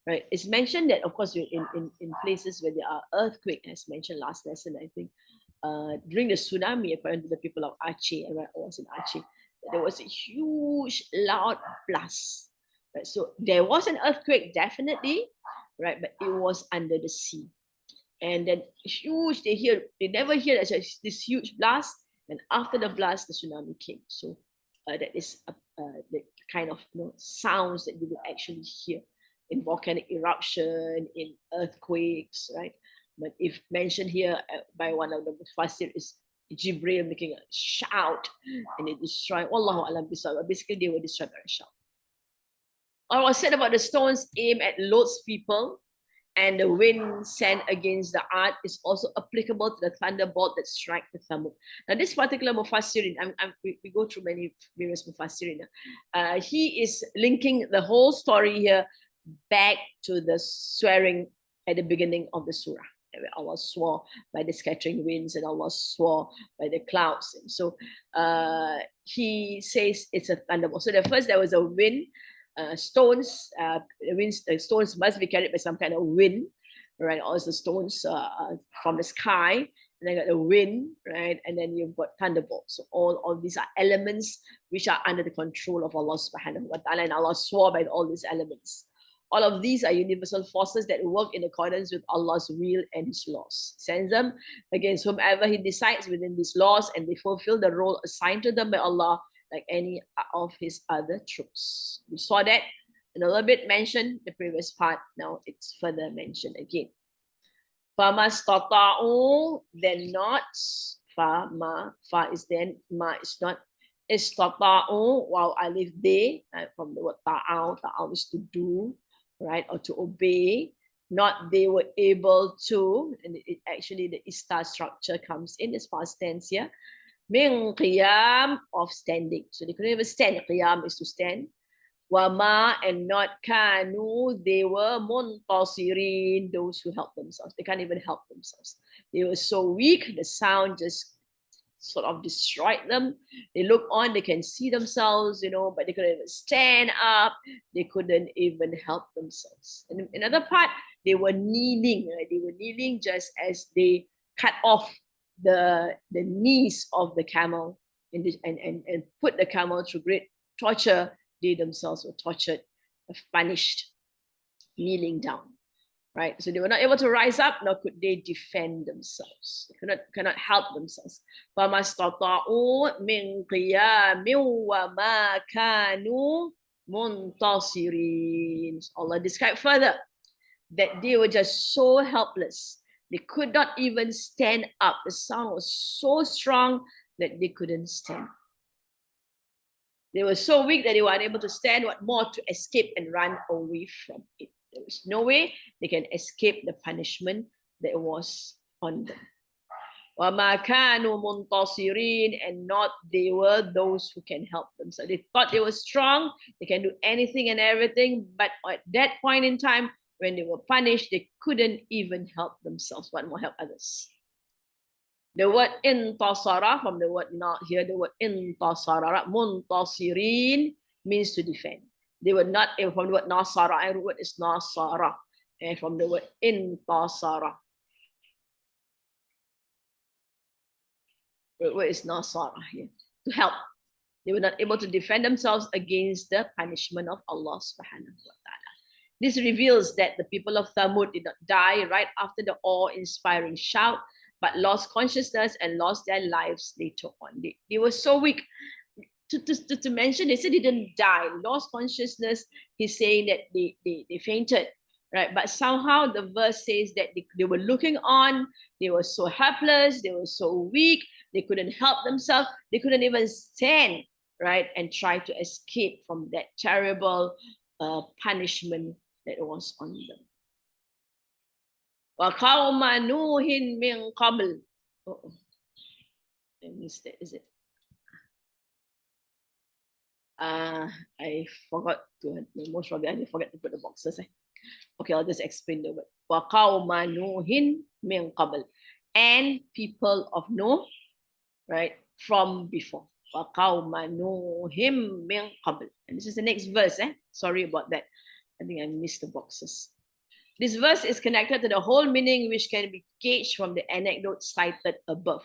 Right? It's mentioned that, of course, in places where there are earthquakes, as mentioned last lesson, I think, during the tsunami, according to the people of Aceh, I was in Aceh, there was a huge, loud blast. Right? So there was an earthquake, definitely, right? But it was under the sea. And then huge, they never hear this huge blast. And after the blast, the tsunami came. So that is the kind of sounds that you would actually hear in volcanic eruption, in earthquakes, right? But if mentioned here by one of the Mufassir is Jibril making a shout and it destroyed. Wallahu alam bisawab. Basically, they were destroyed by a shout. Or was said about the stones aimed at Lot's people and the wind sent against the earth is also applicable to the thunderbolt that strike the Thamud. Now, this particular Mufassirin, we go through many various Mufassirin. He is linking the whole story here back to the swearing at the beginning of the surah. Allah swore by the scattering winds and Allah swore by the clouds. And so he says it's a thunderbolt. So first there was a wind, stones, the stones must be carried by some kind of wind, right? Also stones from the sky, and then got the wind, right? And then you've got thunderbolts. So all of these are elements which are under the control of Allah subhanahu wa ta'ala, and Allah swore by all these elements. All of these are universal forces that work in accordance with Allah's will and His laws. He sends them against whomever He decides within these laws, and they fulfill the role assigned to them by Allah like any of His other troops. We saw that in a little bit mentioned the previous part. Now it's further mentioned again. Fama stata'u, then not. Fa is then, ma is not. Istata'u, while I live they, from the word ta'au is to do, right, or to obey. Not they were able to, and actually the istar structure comes in as past tense here. Min qiyam, of standing. So they couldn't even stand. Qiyam is to stand. Wama, and not kanu, they were muntasirin, those who help themselves. They can't even help themselves. They were so weak, the sound just sort of destroyed them. They look on, they can see themselves, but they couldn't even stand up. They couldn't even help themselves. And another part, they were kneeling, right? They were kneeling just as they cut off the knees of the camel and put the camel through great torture. They themselves were tortured, punished, kneeling down. Right, so they were not able to rise up, nor could they defend themselves. They cannot help themselves. فَمَا اسْتَطَاعُوا مِنْ قِيَامٍ وَمَا كَانُوا مُنْتَصِرِينَ. Allah described further that they were just so helpless. They could not even stand up. The sound was so strong that they couldn't stand. They were so weak that they were unable to stand, what more to escape and run away from it. There was no way they can escape the punishment that was on them. وَمَا كَانُوا مُنْتَصِرِينَ, and not they were those who can help them. So they thought they were strong, they can do anything and everything, but at that point in time, when they were punished, they couldn't even help themselves, but more help others. The word intasara, from the word not here, the word intasara, muntasirin, means to defend. They were not able, from the word nasara, and the word is nasara, and from the word intasara. The word is nasara here, to help. They were not able to defend themselves against the punishment of Allah subhanahu wa ta'ala. This reveals that the people of Thamud did not die right after the awe-inspiring shout, but lost consciousness and lost their lives later on. They were so weak. To mention, they said they didn't die, lost consciousness. He's saying that they fainted, right? But somehow the verse says that they were looking on, they were so helpless, they were so weak, they couldn't help themselves, they couldn't even stand, right? And try to escape from that terrible punishment that was on them. وَقَوْمَ نُوحٍ مِّن قَبْلِ. I missed it, is it? I forgot to, most probably I forgot to put the boxes. Okay, I'll just explain the word. وَقَوْمَ نُوحٍ مِّن قَبْلِ, and people of Noah, right, from before. وَقَوْمَ نُوحٍ مِّن قَبْلِ. And this is the next verse. Sorry about that. I think I missed the boxes. This verse is connected to the whole meaning, which can be gauged from the anecdote cited above.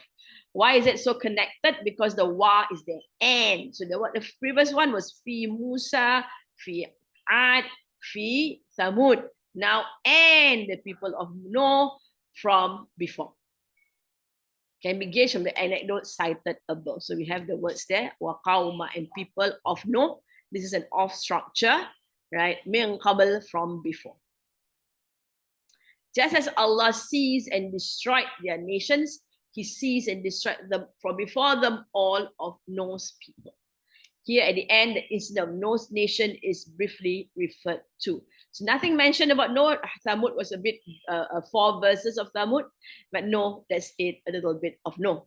Why is it so connected? Because the wa is there, and. So the previous one was fi Musa, fi Ad, fi Thamud. Now, and the people of Noah from before. Can be gauged from the anecdote cited above. So we have the words there, wa qawma, and people of Noah. This is an off structure, right? Min qabl, from before. Just as Allah seized and destroyed their nations, He seized and destroyed them from before them all of Noah's people. Here at the end, the incident of Noah's nation is briefly referred to. So nothing mentioned about Noah. Thamud was a bit, 4 verses of Thamud, but no, that's it, a little bit of Noah.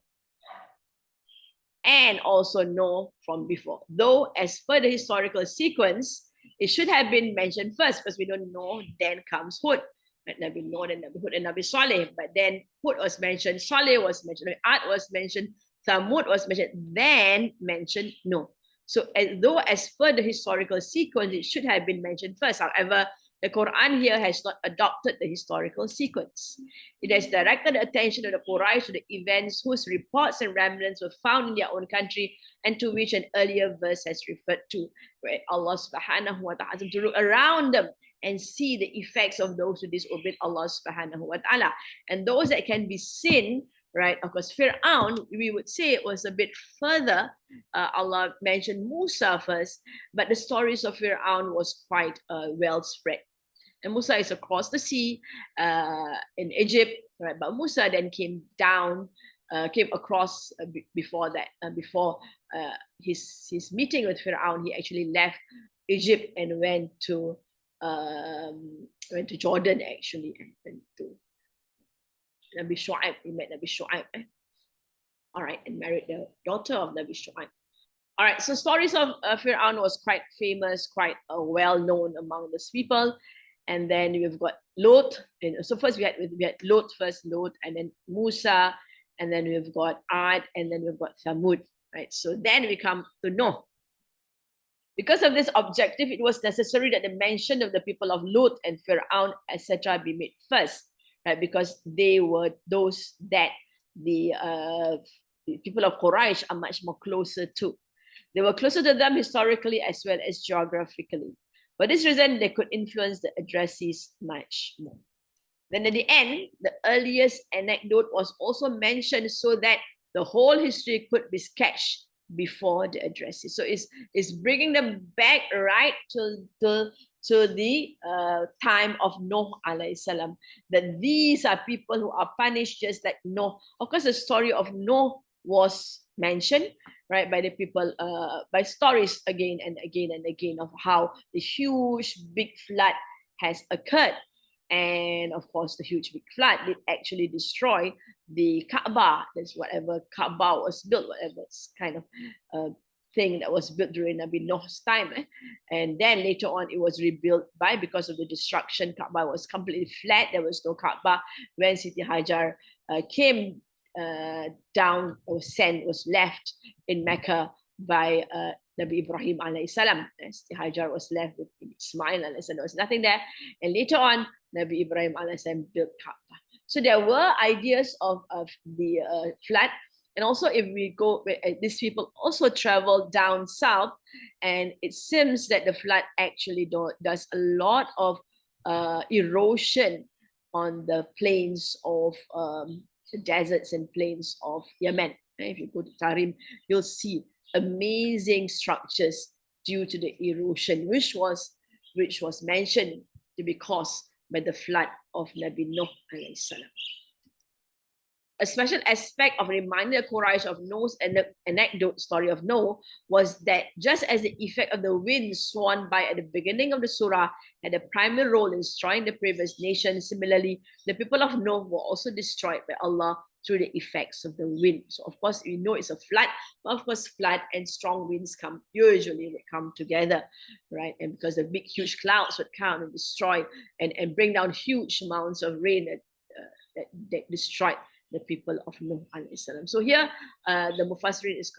And also Noah from before. Though as per the historical sequence, it should have been mentioned first, because we don't know, then comes Hud. Nabi Noah, and Nabi Hud, and Nabi Saleh. But then Hud was mentioned, Saleh was mentioned, Ad was mentioned, Thamud was mentioned, then mentioned Noah. So though as per the historical sequence, it should have been mentioned first. However, the Quran here has not adopted the historical sequence. It has directed the attention of the Quraysh to the events whose reports and remnants were found in their own country, and to which an earlier verse has referred to, where Allah subhanahu wa ta'ala to look around them and see the effects of those who disobeyed Allah subhanahu wa ta'ala. And those that can be seen, right? Of course, Fir'aun, we would say it was a bit further. Allah mentioned Musa first, but the stories of Fir'aun was quite well spread. And Musa is across the sea in Egypt, right? But Musa then came down, came across before that, before his meeting with Fir'aun. He actually left Egypt and went to Jordan, actually, and to Nabi Shu'aib. He met Nabi Shu'aib. All right, and married the daughter of Nabi Shu'aib. All right, so stories of Fir'aun was quite famous, quite well known among those people. And then we've got Lot. And so first we had Lot first, Lot, and then Musa, and then we've got Ad, and then we've got Thamud. Right, so then we come to Noah. Because of this objective, it was necessary that the mention of the people of Lot and Fir'aun, etc., be made first, right? Because they were those that the people of Quraysh are much more closer to. They were closer to them historically as well as geographically. For this reason, they could influence the addressees much more. Then at the end, the earliest anecdote was also mentioned so that the whole history could be sketched before the addresses. So it's bringing them back right to the time of Noah alayhi salam, that these are people who are punished just like Noah. Of course, the story of Noah was mentioned, right, by the people, by stories again and again and again of how the huge big flood has occurred. And of course, the huge big flood did actually destroy the Kaaba. That's whatever Kaaba was built, whatever kind of thing that was built during Nabi Noah's time. And then later on, it was rebuilt because of the destruction. Kaaba was completely flat. There was no Kaaba. When Siti Hajar came down, or sand was left in Mecca by Nabi Ibrahim alayhi salam. Siti Hajar was left with Ismail alayhi salam. There was nothing there. And later on, Nabi Ibrahim alayhi salam built Kaaba. So there were ideas of the flood. And also, if we go, these people also travel down south, and it seems that the flood actually does a lot of erosion on the plains of the deserts and plains of Yemen. If you go to Tarim, you'll see amazing structures due to the erosion, which was mentioned to be caused by the flood of Nabi Nuh alayhi salam. A special aspect of reminding the Quraysh of Noah's anecdote story of Noah was that just as the effect of the wind sworn by at the beginning of the surah had a primary role in destroying the previous nation, similarly, the people of Noah were also destroyed by Allah through the effects of the wind. So of course, we know it's a flood, but of course, flood and strong winds usually would come together, right? And because the big, huge clouds would come and destroy and bring down huge amounts of rain that destroyed the people of Nuh alayhi salam. So here, the Mufassirin is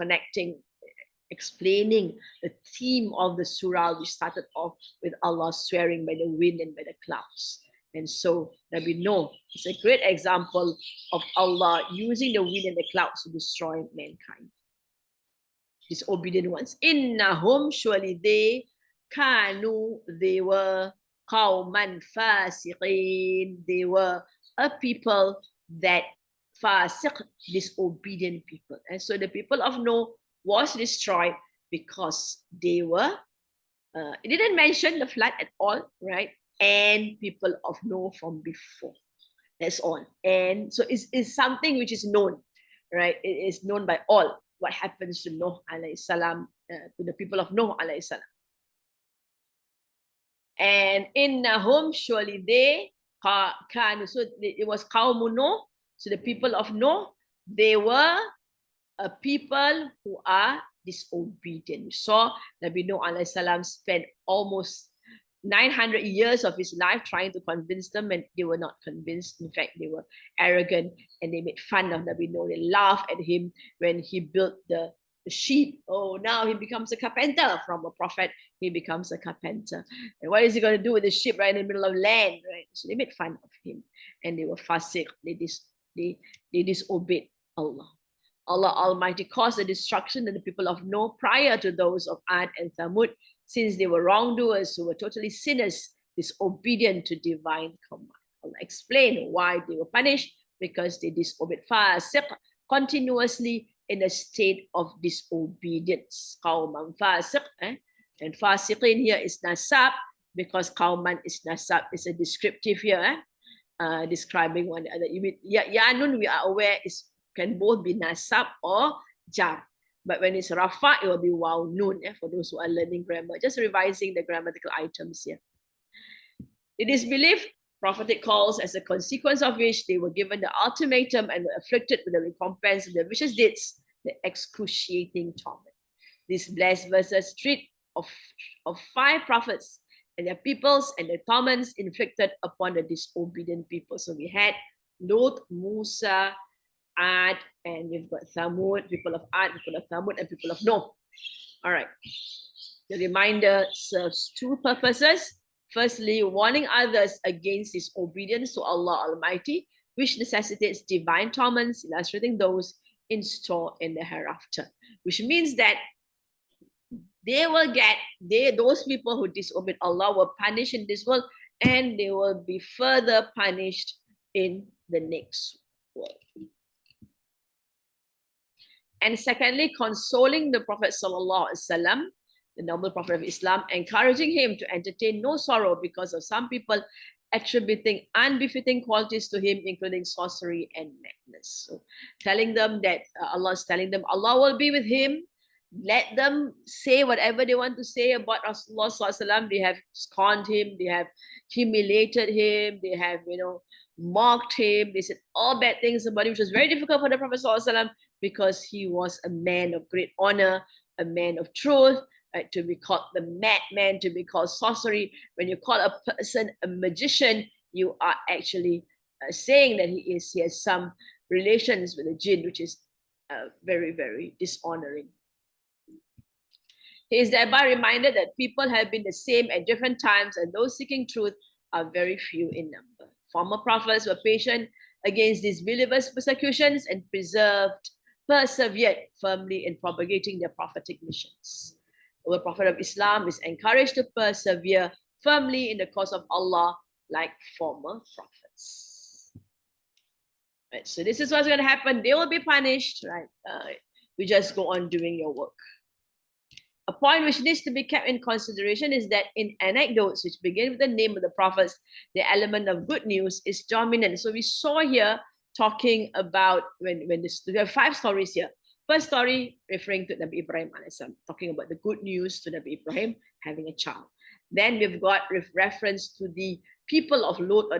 explaining the theme of the surah, which started off with Allah swearing by the wind and by the clouds. And so Nabi Nuh is a great example of Allah using the wind and the clouds to destroy mankind, disobedient ones. Innahum, surely they, they were qawman fasiqin, they were a people that fasiq, disobedient people. And so the people of Noah was destroyed because they were, it didn't mention the flood at all, right? And people of Noah from before. That's all. And so it's something which is known, right? It is known by all what happens to Noah alayhi salam, to the people of Noah alayhi salam. And innahum, surely they, so it was qawmu Noah. So the people of Noah, they were a people who are disobedient. We saw Nabi Nuh alayhi salam spent almost 900 years of his life trying to convince them, and they were not convinced. In fact, they were arrogant and they made fun of Nabi Nuh. They laughed at him when he built the sheep. Oh, now he becomes a carpenter. From a prophet, he becomes a carpenter. And what is he going to do with the sheep right in the middle of land, right? So they made fun of him, and they were fasiq. They disobeyed Allah. Allah Almighty caused the destruction of the people of Noah prior to those of Ad and Thamud, since they were wrongdoers who were totally sinners, disobedient to divine command. I'll explain why they were punished, because they disobeyed fasiq, continuously in a state of disobedience. Qawman fasiq, and fasiqin here is nasab, because qawman is nasab, is a descriptive here, describing one another. Yanun, we are aware, can both be nasab or jar. But when it's rafa, it will be waw nun, for those who are learning grammar. Just revising the grammatical items here. It is believed, prophetic calls, as a consequence of which they were given the ultimatum and were afflicted with the recompense of their vicious deeds, the excruciating torment. These blessed verses treat of 5 prophets and their peoples and the torments inflicted upon the disobedient people. So we had Lot, Musa, Ad, and we've got Thamud, people of Ad, people of Thamud, and people of Noah. All right. The reminder serves 2 purposes. Firstly, warning others against disobedience to Allah Almighty, which necessitates divine torments, illustrating those in store in the hereafter. Which means that they will get, those people who disobeyed Allah were punished in this world, and they will be further punished in the next world. And secondly, consoling the Prophet Sallallahu Alaihi Wasallam, the noble Prophet of Islam, encouraging him to entertain no sorrow because of some people attributing unbefitting qualities to him, including sorcery and madness. So telling them that Allah is telling them Allah will be with him. Let them say whatever they want to say about Rasulullah Sallallahu Alaihi Wasallam. They have scorned him, they have humiliated him, they have, mocked him. They said all bad things about him, which was very difficult for the Prophet Sallallahu Alaihi Wasallam, because he was a man of great honor, a man of truth, right? To be called the madman, to be called sorcery. When you call a person a magician, you are actually saying that he has some relations with the jinn, which is very, very dishonoring. He is thereby reminded that people have been the same at different times, and those seeking truth are very few in number. Former prophets were patient against these believers' persecutions and persevered firmly in propagating their prophetic missions. The Prophet of Islam is encouraged to persevere firmly in the cause of Allah like former prophets. Right, so this is what's going to happen. They will be punished, right? You just go on doing your work. A point which needs to be kept in consideration is that in anecdotes which begin with the name of the prophets, the element of good news is dominant. So we saw here talking about we have 5 stories here. First story referring to Nabi Ibrahim, talking about the good news to Nabi Ibrahim having a child. Then we've got reference to the people of Lot, or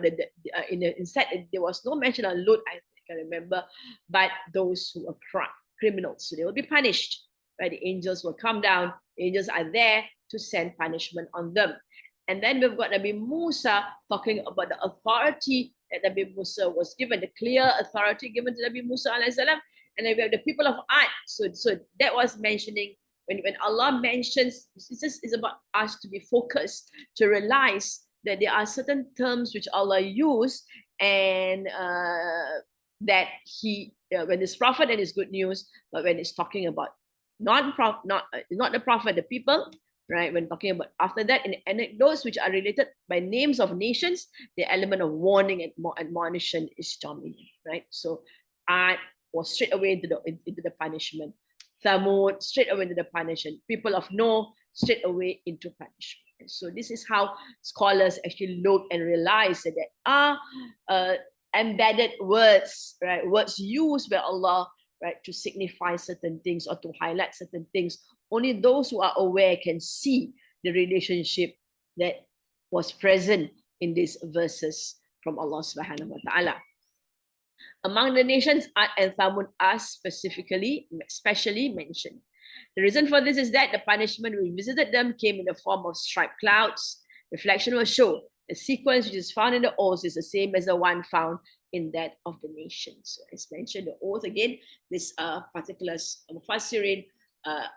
instead there was no mention of Lot, I can remember, but those who are criminals, so they will be punished. Right? The angels will come down. The angels are there to send punishment on them. And then we've got Nabi Musa talking about the authority that Nabi Musa was given, the clear authority given to Nabi Musa alayhi salam. And then we have the people of Ad. So that was mentioning, when Allah mentions, it's about us to be focused, to realize that there are certain terms which Allah used, and that when it's prophet and it's good news, but when it's talking about not the prophet, the people, right? When talking about after that, in anecdotes which are related by names of nations, the element of warning and admonition is dominant, right? So Ad was straight away into the punishment. Thamud, straight away into the punishment. People of Noah, straight away into punishment. And so this is how scholars actually look and realize that there are embedded words, right? Words used by Allah, right, to signify certain things or to highlight certain things. Only those who are aware can see the relationship that was present in these verses from Allah subhanahu wa ta'ala. Among the nations, Ad and Thamud are specially mentioned. The reason for this is that the punishment which visited them came in the form of striped clouds. Reflection will show the sequence which is found in the oaths is the same as the one found in that of the nations. So as mentioned, the oath again, this particular Mufassirin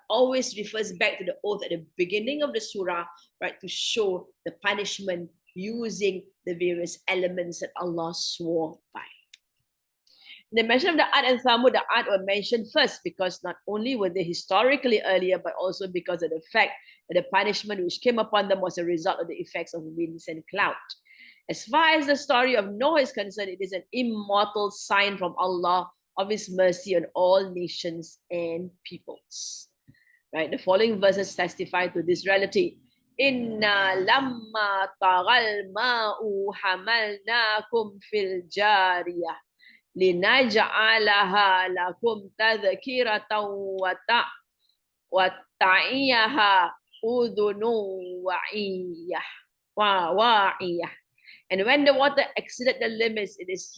always refers back to the oath at the beginning of the surah, right, to show the punishment using the various elements that Allah swore by. The mention of the Ad and Thamud, the Ad were mentioned first because not only were they historically earlier, but also because of the fact that the punishment which came upon them was a result of the effects of winds and cloud. As far as the story of Noah is concerned, it is an immortal sign from Allah of His mercy on all nations and peoples. Right? The following verses testify to this reality. Inna lamma tagal ma'u hamalnakum fil jariyah linaj'alaha lakum tadhkiratan wa ta'iyaha udhunun wa'iyah. And when the water exceeded the limits, it is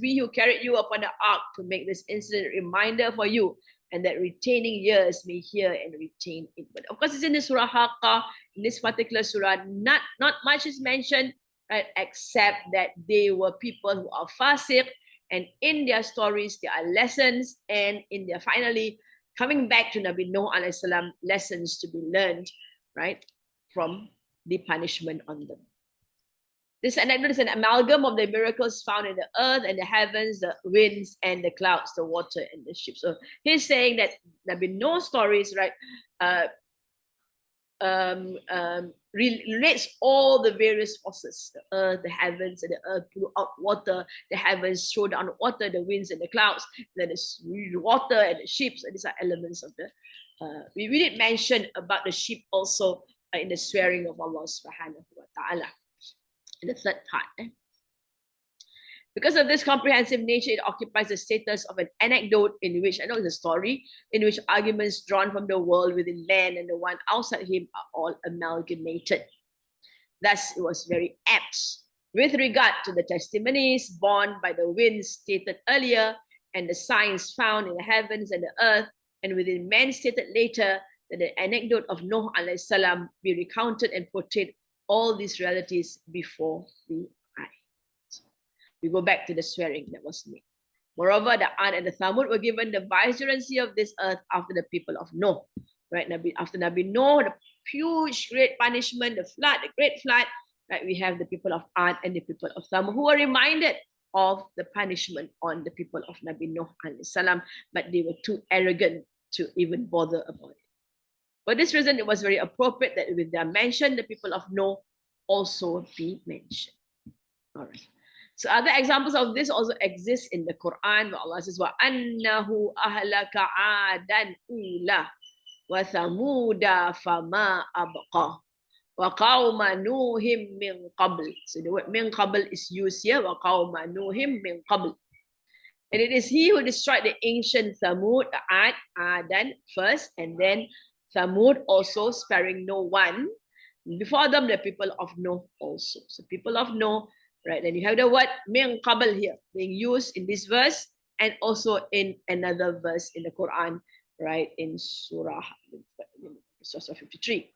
we who carried you upon the ark to make this incident a reminder for you, and that retaining ears may hear and retain it. But of course, it's in the Surah Haqqah, in this particular surah, not much is mentioned, right, except that they were people who are fasiq, and in their stories, there are lessons, and in their finally coming back to Nabi Nuh alayhi salam, lessons to be learned, right, from the punishment on them. This anecdote is an amalgam of the miracles found in the earth and the heavens, the winds and the clouds, the water and the ships. So he's saying that there have been no stories, right? Relates all the various forces, the earth, the heavens, and the earth blew out water, the heavens throw down water, the winds and the clouds, then the water and the ships, and these are elements of the we did mention about the ship also in the swearing of Allah subhanahu wa ta'ala in the third part. Because of this comprehensive nature, it occupies the status of an anecdote in which, I know it's a story, in which arguments drawn from the world within man and the one outside him are all amalgamated. Thus, it was very apt with regard to the testimonies borne by the winds stated earlier and the signs found in the heavens and the earth, and within man stated later, that the anecdote of Nuh alayhi salam be recounted and portrayed all these realities before the we go back to the swearing that was made. Moreover, the Ad and the Thamud were given the vicegerency of this earth after the people of Noah. Right? After Nabi Noah, the huge, great punishment, the flood, the great flood, right? We have the people of Ad and the people of Thamud who were reminded of the punishment on the people of Nabi Noah alayhi salam, but they were too arrogant to even bother about it. For this reason, it was very appropriate that with their mention, the people of Noah also be mentioned. All right. So other examples of this also exist in the Quran, where Allah says, وَأَنَّهُ أَهْلَكَ عَادًا أُولَى وَثَمُودَ فَمَا أَبْقَى وَقَوْمَ نُوحٍ مِّن قَبْلِ. So the word min qabl is used here, وَقَوْمَ نُوحٍ مِّن قَبْلِ. And it is he who destroyed the ancient Thamud, Adan first, and then Thamud also, sparing no one. Before them, the people of Noah also. So people of Noah, right? Then you have the word min qabl here being used in this verse and also in another verse in the Quran, right? In Surah 53.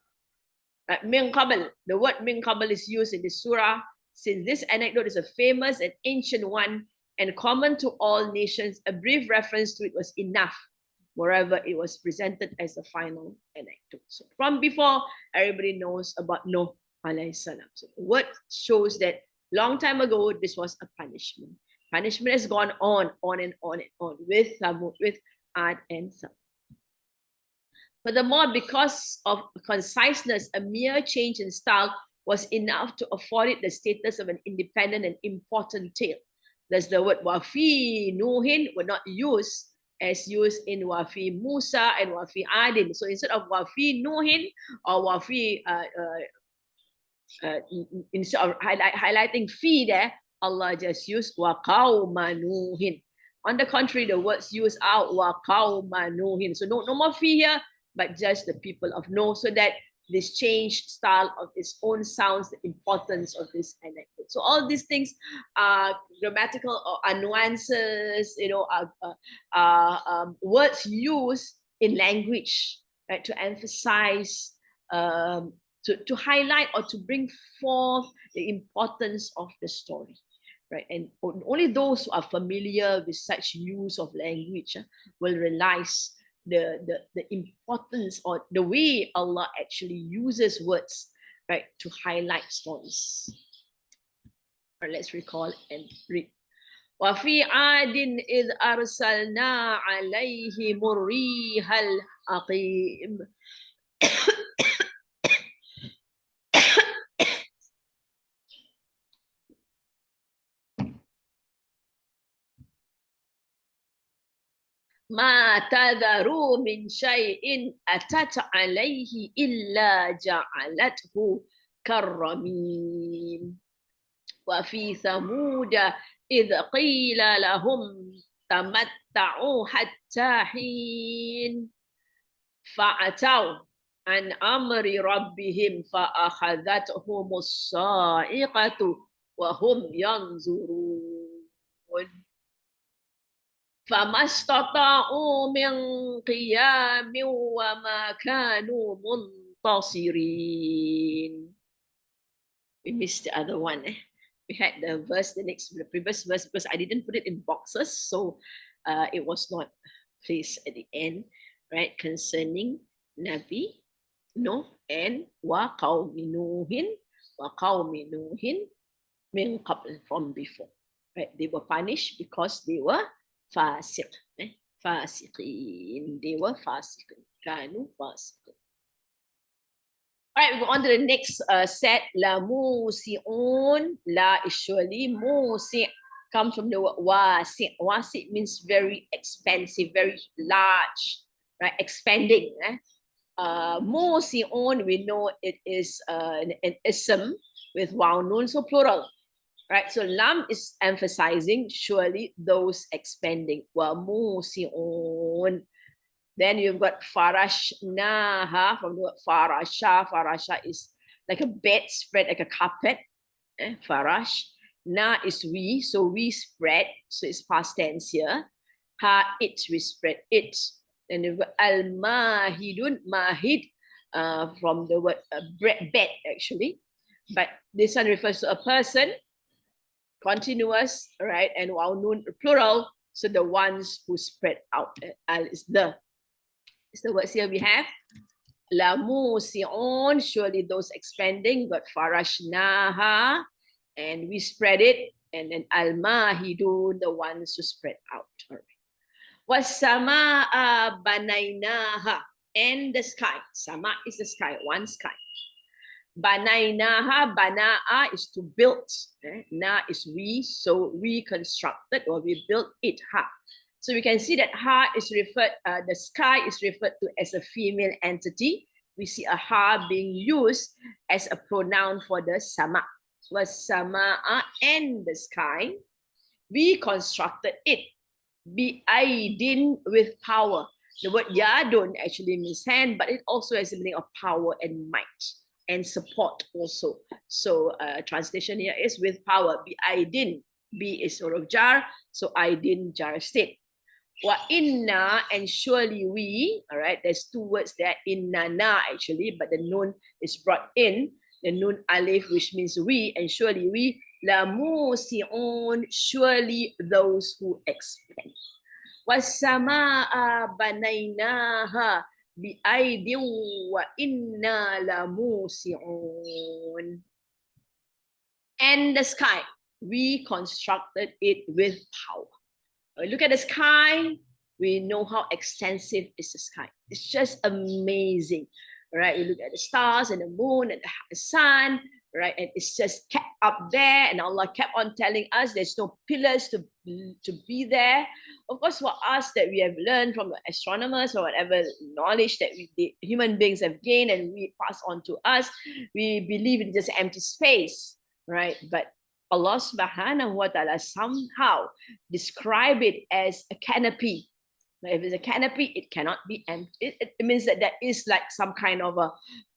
Right? Min qabl, the word min qabl is used in this surah since this anecdote is a famous and ancient one and common to all nations. A brief reference to it was enough. Moreover, it was presented as a final anecdote. So from before, everybody knows about Noah alayhi salam. So the word shows that long time ago, this was a punishment. Punishment has gone on and on and on with Thamud, with Ad and Thamud. Furthermore, because of conciseness, a mere change in style was enough to afford it the status of an independent and important tale. Thus, the word wafi nuhin were not used as used in wafi Musa and wafi Adin. So instead of wafi nuhin or wafi instead of highlighting fi there, Allah just used wa qawma nuhin. On the contrary, the words used are wa qawma nuhin. So no more fi here, but just the people of Noah, so that this changed style of its own sounds, the importance of this anecdote. So all these things are grammatical or are nuances, words used in language, right, to emphasize, to highlight or to bring forth the importance of the story, right? And only those who are familiar with such use of language will realize the importance or the way Allah actually uses words, right, to highlight stories. Or let's recall and read. وَفِي عَادٍ إِذْ أَرْسَلْنَا عَلَيْهِمُ الرِّيحَ الْعَقِيمَ ما تذروا من شيء أتت عليه إلا جعلته كالرميم وفي ثمود إذ قيل لهم تمتعوا حتى حين فعتوا عن أمر ربهم فأخذتهم الصاعقة وهم ينظرون فما استطاعوا من قيام وما كانوا منتصرين. We missed the other one. We had the previous verse, because I didn't put it in boxes, so it was not placed at the end, right? Concerning Nabi Nuh and wa qawmi Nuhin min qabl, from before. Right? They were punished because they were fasiq. Fasiqin. They were fasiqin. Kanu fasiqin. All right, we go on to the next set. La musi'un. La is surely. Musi' comes from the word wasi'. Wasi' means very expensive, very large, right? Expanding. Musi'un, we know it is an ism with waw nun, so plural. Right, so lam is emphasizing surely those expanding. Wa musi'un. Then you've got farashnaha from the word farasha. Farasha is like a bedspread, like a carpet. Farash. Na is we, so we spread, so it's past tense here. Ha, it, we spread it. Then you've got al-mahidun, mahid, from the word bed actually. But this one refers to a person, continuous, right? And waw nun, plural, so the ones who spread out. Al is the. It's the words here we have. La musi'un, surely those expanding, but farashnaha, and we spread it, and then al-mahidun, the ones who spread out. Was-sama'a banaynaha, and the sky. Sama is the sky, one sky. Banaynaha, bana'a is to build. Na is we, so we constructed or we built it. Ha. So we can see that ha is referred, the sky is referred to as a female entity. We see a ha being used as a pronoun for the sama. Was sama'a, and the sky. We constructed it. Bi-aidin, with power. The word yadun actually means hand, but it also has the meaning of power and might and support also. So translation here is with power. Bi-aidin. Bi is sort of jar, so aidin, jar state. Wa inna, and surely we, all right, there's two words there, inna na actually, but the nun is brought in, the nun alif, which means we, and surely we, la musi'un, surely those who expand. Was-sama'a banaynaha bi-aidin wa inna la musi'un. And the sky, we constructed it with power. Look at the sky, we know how extensive is the sky. It's just amazing, right? You look at the stars and the moon and the sun, right? And it's just kept up there, and Allah kept on telling us there's no pillars to be there. Of course, for us that we have learned from the astronomers or whatever knowledge that the human beings have gained and we pass on to us, we believe in just empty space, right? But Allah subhanahu wa ta'ala somehow describe it as a canopy. Now, if it's a canopy, it cannot be empty. It means that there is like some kind of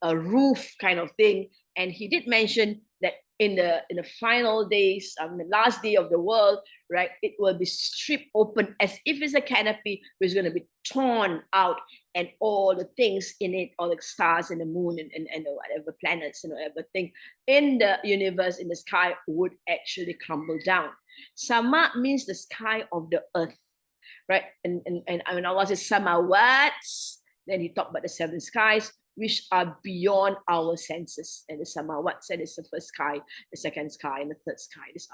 a roof kind of thing. And he did mention that in the final days, the last day of the world, right, it will be stripped open as if it's a canopy, which is going to be torn out, and all the things in it, all the stars and the moon and whatever planets and whatever thing in the universe, in the sky, would actually crumble down. Sama means the sky of the earth, right? And when Allah says samawats, then he talked about the seven skies, which are beyond our senses. And the samawats, and it's the first sky, the second sky, and the third sky. These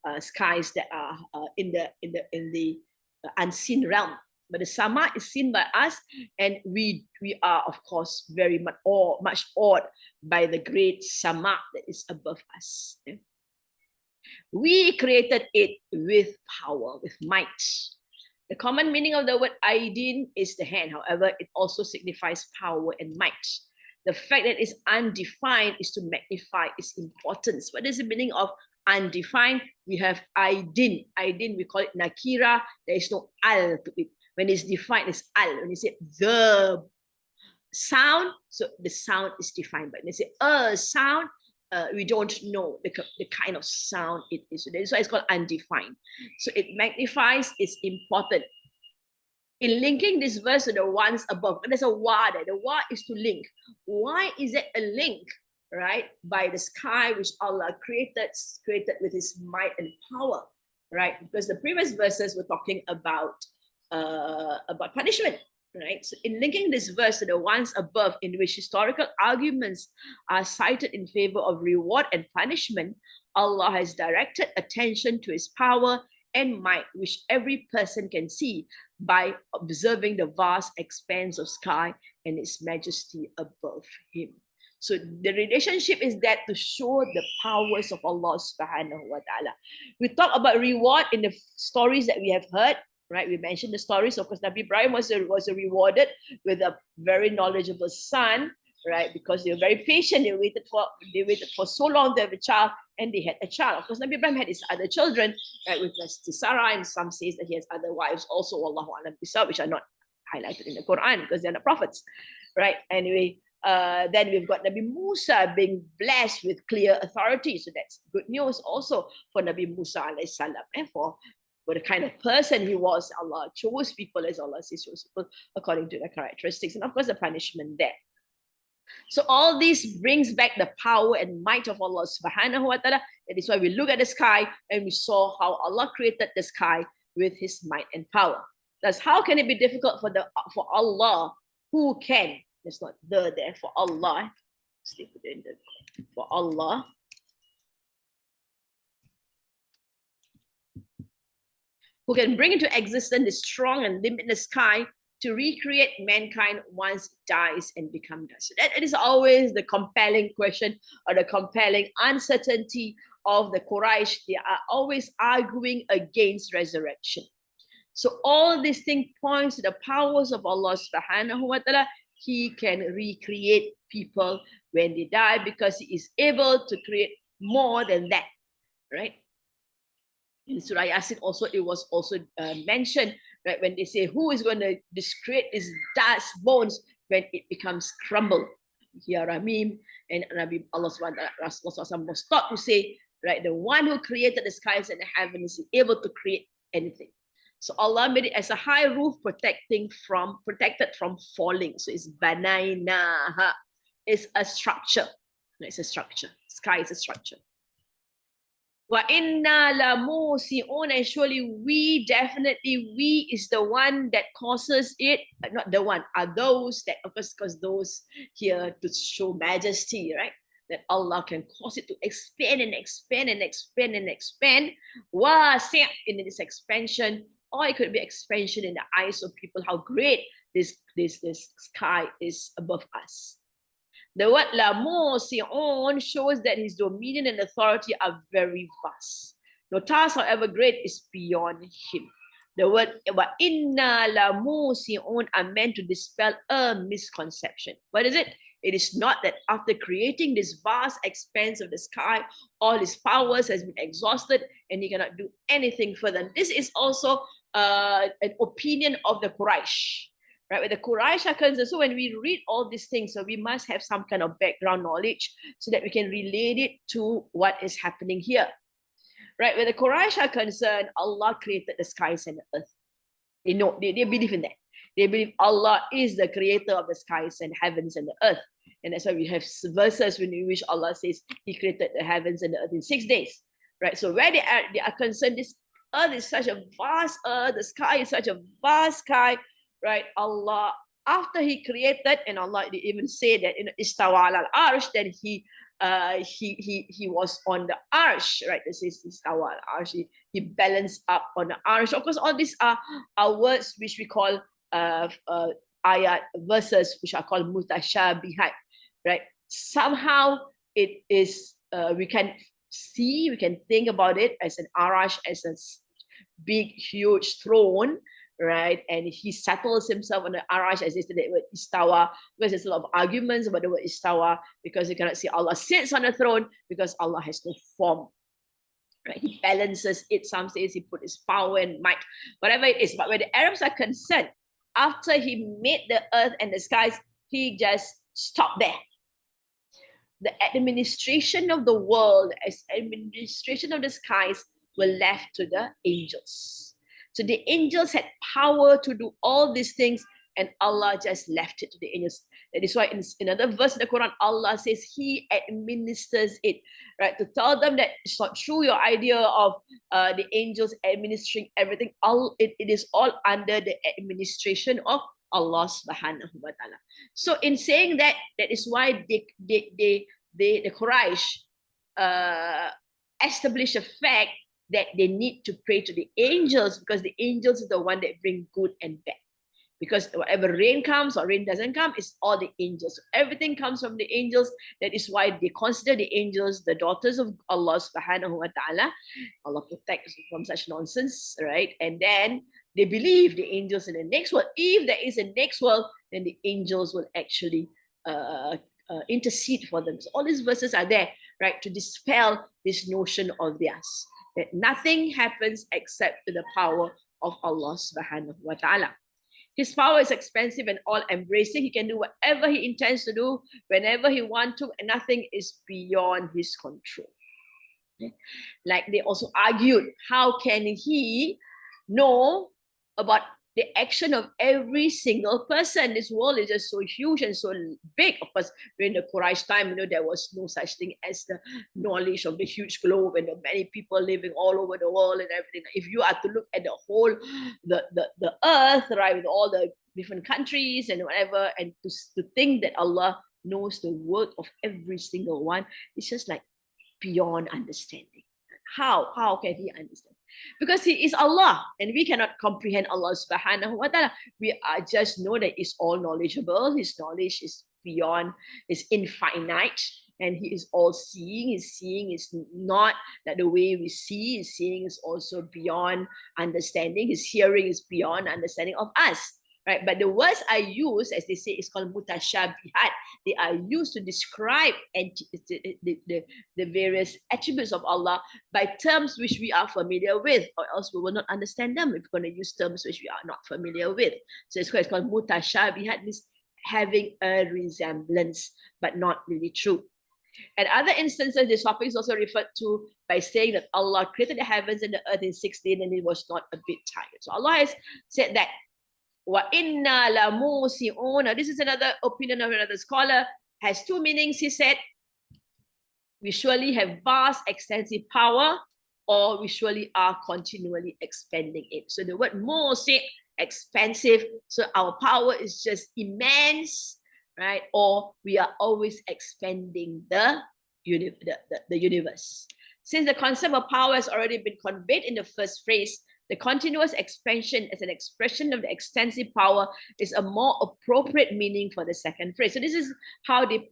are skies that are in the unseen realm. But the sama is seen by us, and we are, of course, very much awed by the great sama that is above us. We created it with power, with might. The common meaning of the word aidin is the hand. However, it also signifies power and might. The fact that it's undefined is to magnify its importance. What is the meaning of undefined? We have aidin. Aidin, we call it nakira. There is no al to it. When it's defined, it's al. When you say the sound, so the sound is defined. But when you say a sound, we don't know the kind of sound it is. So that's why it's called undefined. So it magnifies its importance. In linking this verse to the ones above, there's a wa there. The wa is to link. Why is it a link, right? By the sky, which Allah created with his might and power, right? Because the previous verses were talking about punishment, right? So in linking this verse to the ones above, in which historical arguments are cited in favor of reward and punishment, Allah has directed attention to his power and might, which every person can see by observing the vast expanse of sky and its majesty above him. So the relationship is that to show the powers of Allah subhanahu wa ta'ala. We talk about reward in the stories that we have heard, right? We mentioned the stories. Of course, Nabi Ibrahim was rewarded with a very knowledgeable son, right? Because they were very patient. They waited for so long to have a child, and they had a child. Of course, Nabi Ibrahim had his other children, right, with Sarah, and some says that he has other wives also, Wallahu alam bisawab, which are not highlighted in the Quran because they're not prophets, right? Anyway, then we've got Nabi Musa being blessed with clear authority. So that's good news also for Nabi Musa alayhi salam. And for the kind of person he was, Allah chose people, as Allah says, chose people according to their characteristics. And of course, the punishment there. So all this brings back the power and might of Allah subhanahu wa ta'ala. That is why we look at the sky and we saw how Allah created the sky with his might and power. Thus, how can it be difficult for Allah, who can, it's not there for Allah, for Allah, who can bring into existence the strong and limitless sky to recreate mankind once it dies and become dust. So that it is always the compelling question or the compelling uncertainty of the Quraysh. They are always arguing against resurrection. So all these things points to the powers of Allah subhanahu wa ta'ala. He can recreate people when they die because he is able to create more than that, right? In Surah Yasin also, it was also mentioned, right, when they say, who is going to create these dust bones when it becomes crumbled? Here, Ramim and Nabi Allah Rasulullah was taught to say, right, the one who created the skies and the heavens is able to create anything. So Allah made it as a high roof protected from falling. So it's banainaha. It's a structure. It's a structure. Sky is a structure. Wa inna la musi'un, and surely we is the one that causes it, not the one, are those that, of course, because those here to show majesty, right? That Allah can cause it to expand and expand and expand and expand. Wasi' in this expansion, or it could be expansion in the eyes of people, how great this sky is above us. The word la musi'un shows that his dominion and authority are very vast. No task, however great, is beyond him. The word wa inna la musi'un are meant to dispel a misconception. What is it? It is not that after creating this vast expanse of the sky, all his powers has been exhausted and he cannot do anything further. This is also an opinion of the Quraysh. Right, with the Quraysh are concerned, so when we read all these things, so we must have some kind of background knowledge so that we can relate it to what is happening here. Right, when the Quraysh are concerned, Allah created the skies and the earth. They believe in that. They believe Allah is the creator of the skies and heavens and the earth. And that's why we have verses in which Allah says he created the heavens and the earth in 6 days. Right, so where they are concerned, this earth is such a vast earth, the sky is such a vast sky. Right, Allah, after he created, and Allah they even say that in istawa al arsh, then he was on the arsh, right? This is istawa al arsh. He balanced up on the arsh. Of course, all these are words which we call ayat verses, which are called mutashabihat, right? Somehow it is we can think about it as an arsh, as a big huge throne, right? And he settles himself on the arash, as is the word istawa, because there's a lot of arguments about the word istawa, because you cannot say Allah sits on the throne because Allah has no form, right? He balances it. Some says he put his power and might, whatever it is. But when the Arabs are concerned, after he made the earth and the skies, he just stopped there. The administration of the world, as administration of the skies, were left to the angels. So the angels had power to do all these things, and Allah just left it to the angels. That is why in another verse in the Quran, Allah says he administers it, right? To tell them that it's not true, your idea of the angels administering everything. It is all under the administration of Allah subhanahu wa ta'ala. So in saying that, that is why the Quraysh establish a fact that they need to pray to the angels, because the angels is the one that bring good and bad. Because whatever rain comes or rain doesn't come, it's all the angels. So everything comes from the angels. That is why they consider the angels the daughters of Allah subhanahu wa ta'ala. Allah protects from such nonsense, right? And then they believe the angels in the next world. If there is a next world, then the angels will actually intercede for them. So all these verses are there, right, to dispel this notion of theirs, that nothing happens except to the power of Allah subhanahu wa ta'ala. His power is expansive and all-embracing. He can do whatever he intends to do, whenever he wants to, and nothing is beyond his control. Like they also argued, how can he know about the action of every single person? This world is just so huge and so big. Of course, during the Quraysh time, there was no such thing as the knowledge of the huge globe and the many people living all over the world and everything. If you are to look at the whole, the earth, right, with all the different countries and whatever, and to think that Allah knows the work of every single one, it's just like beyond understanding. How can he understand? Because he is Allah and we cannot comprehend Allah subhanahu wa ta'ala. We are just know that he's all knowledgeable. His knowledge is beyond, is infinite, and he is all seeing. His seeing is not that the way we see. His seeing is also beyond understanding. His hearing is beyond understanding of us. Right, but the words I use, as they say, is called mutashabihat. They are used to describe the various attributes of Allah by terms which we are familiar with, or else we will not understand them if we're going to use terms which we are not familiar with. So it's called mutashabihat, means having a resemblance, but not really true. At other instances, this topic is also referred to by saying that Allah created the heavens and the earth in 6 days and it was not a bit tired. So Allah has said that Wa inna la musi'un. This is another opinion of another scholar. Has two meanings. He said, we surely have vast, extensive power, or we surely are continually expanding it. So the word musi', expansive. So our power is just immense, right? Or we are always expanding the universe. Since the concept of power has already been conveyed in the first phrase, the continuous expansion as an expression of the extensive power is a more appropriate meaning for the second phrase. So this is how they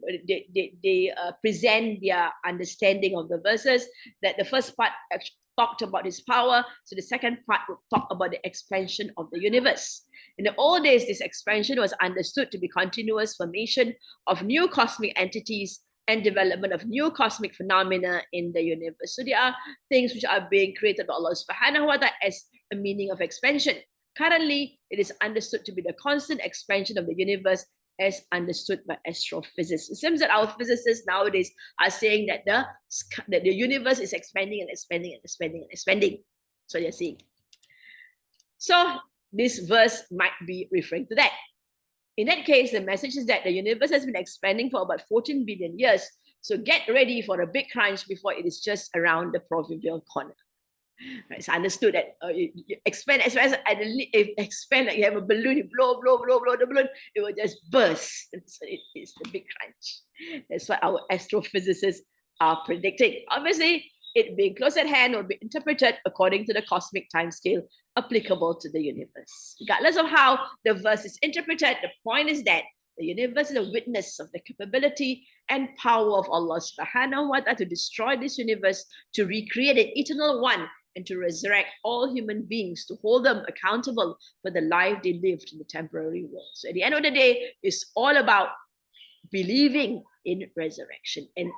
present their understanding of the verses, that the first part talked about his power, so the second part would talk about the expansion of the universe. In the old days, this expansion was understood to be continuous formation of new cosmic entities and development of new cosmic phenomena in the universe. So there are things which are being created by Allah subhanahu wa ta'ala as a meaning of expansion. Currently, it is understood to be the constant expansion of the universe as understood by astrophysicists. It seems that our physicists nowadays are saying that the universe is expanding and expanding and expanding and expanding. So you're seeing. So this verse might be referring to that. In that case, the message is that the universe has been expanding for about 14 billion years. So get ready for a big crunch before it is just around the proverbial corner. Right, it's understood that you expand like you have a balloon, you blow the balloon, it will just burst. So it is the big crunch. That's what our astrophysicists are predicting. Obviously, it being close at hand will be interpreted according to the cosmic timescale applicable to the universe. Regardless of how the verse is interpreted, the point is that the universe is a witness of the capability and power of Allah subhanahu wa ta'ala to destroy this universe, to recreate an eternal one, and to resurrect all human beings, to hold them accountable for the life they lived in the temporary world. So at the end of the day, it's all about believing in resurrection. And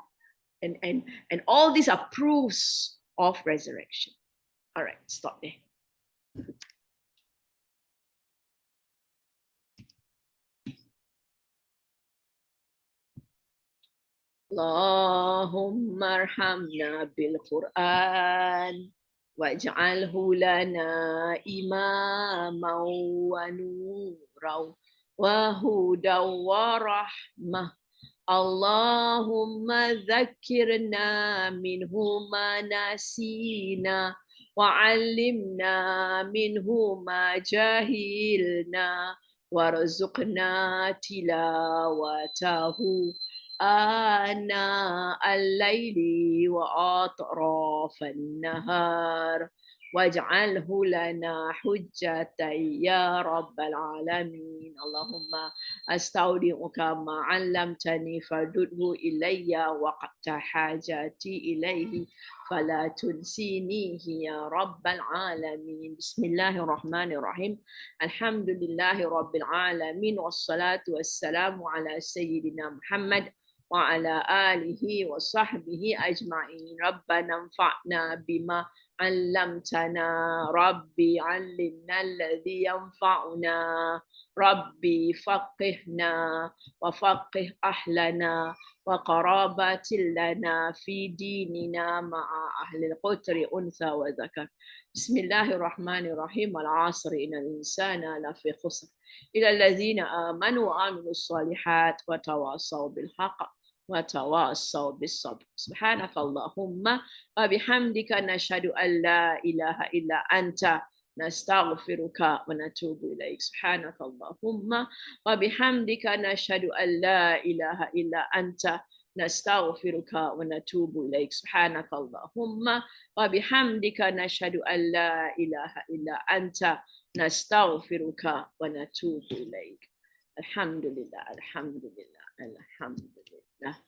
all these are proofs of resurrection. All right, stop there. Allahumma arhamna bil Quran waj'alhu lana imaman wa nuran wa hudan wa rahmah. Allahumma dhakkirna minhu ma nasina wa'allimna minhu ma jahilna warzuqna tilawatahu آناء الليل وأطراف النهار واجعله لنا حجة يا رب العالمين. اللهم أستودعك ما علمتني فردده إلي وقت حاجتي إليه فلا تنسينيه يا رب العالمين. بسم الله الرحمن الرحيم. الحمد لله رب العالمين والصلاة والسلام على سيدنا محمد وعلى آله وصحبه أجمعين. ربنا انفعنا بما علمتنا ربي علمنا الذي ينفعنا ربي فقهنا وفقه أهلنا وقرابات لنا في ديننا مع أهل القتر أنثى وذكر. بسم الله الرحمن الرحيم. العصر إن الإنسان لفي خسر إلى الذين آمنوا وعملوا الصالحات وتواصوا بالحق وتواصوا بالصبر. سبحانك اللهم وبحمدك نشهد أن لا إله إلا أنت نستغفرك ونتوب إليك. سبحانك اللهم وبحمدك نشهد أن لا إله إلا أنت نستغفرك ونتوب إليك. سبحانك اللهم وبحمدك نشهد أن لا إله إلا أنت نستغفرك ونتوب إليك. الحمد لله الحمد لله الحمد لله.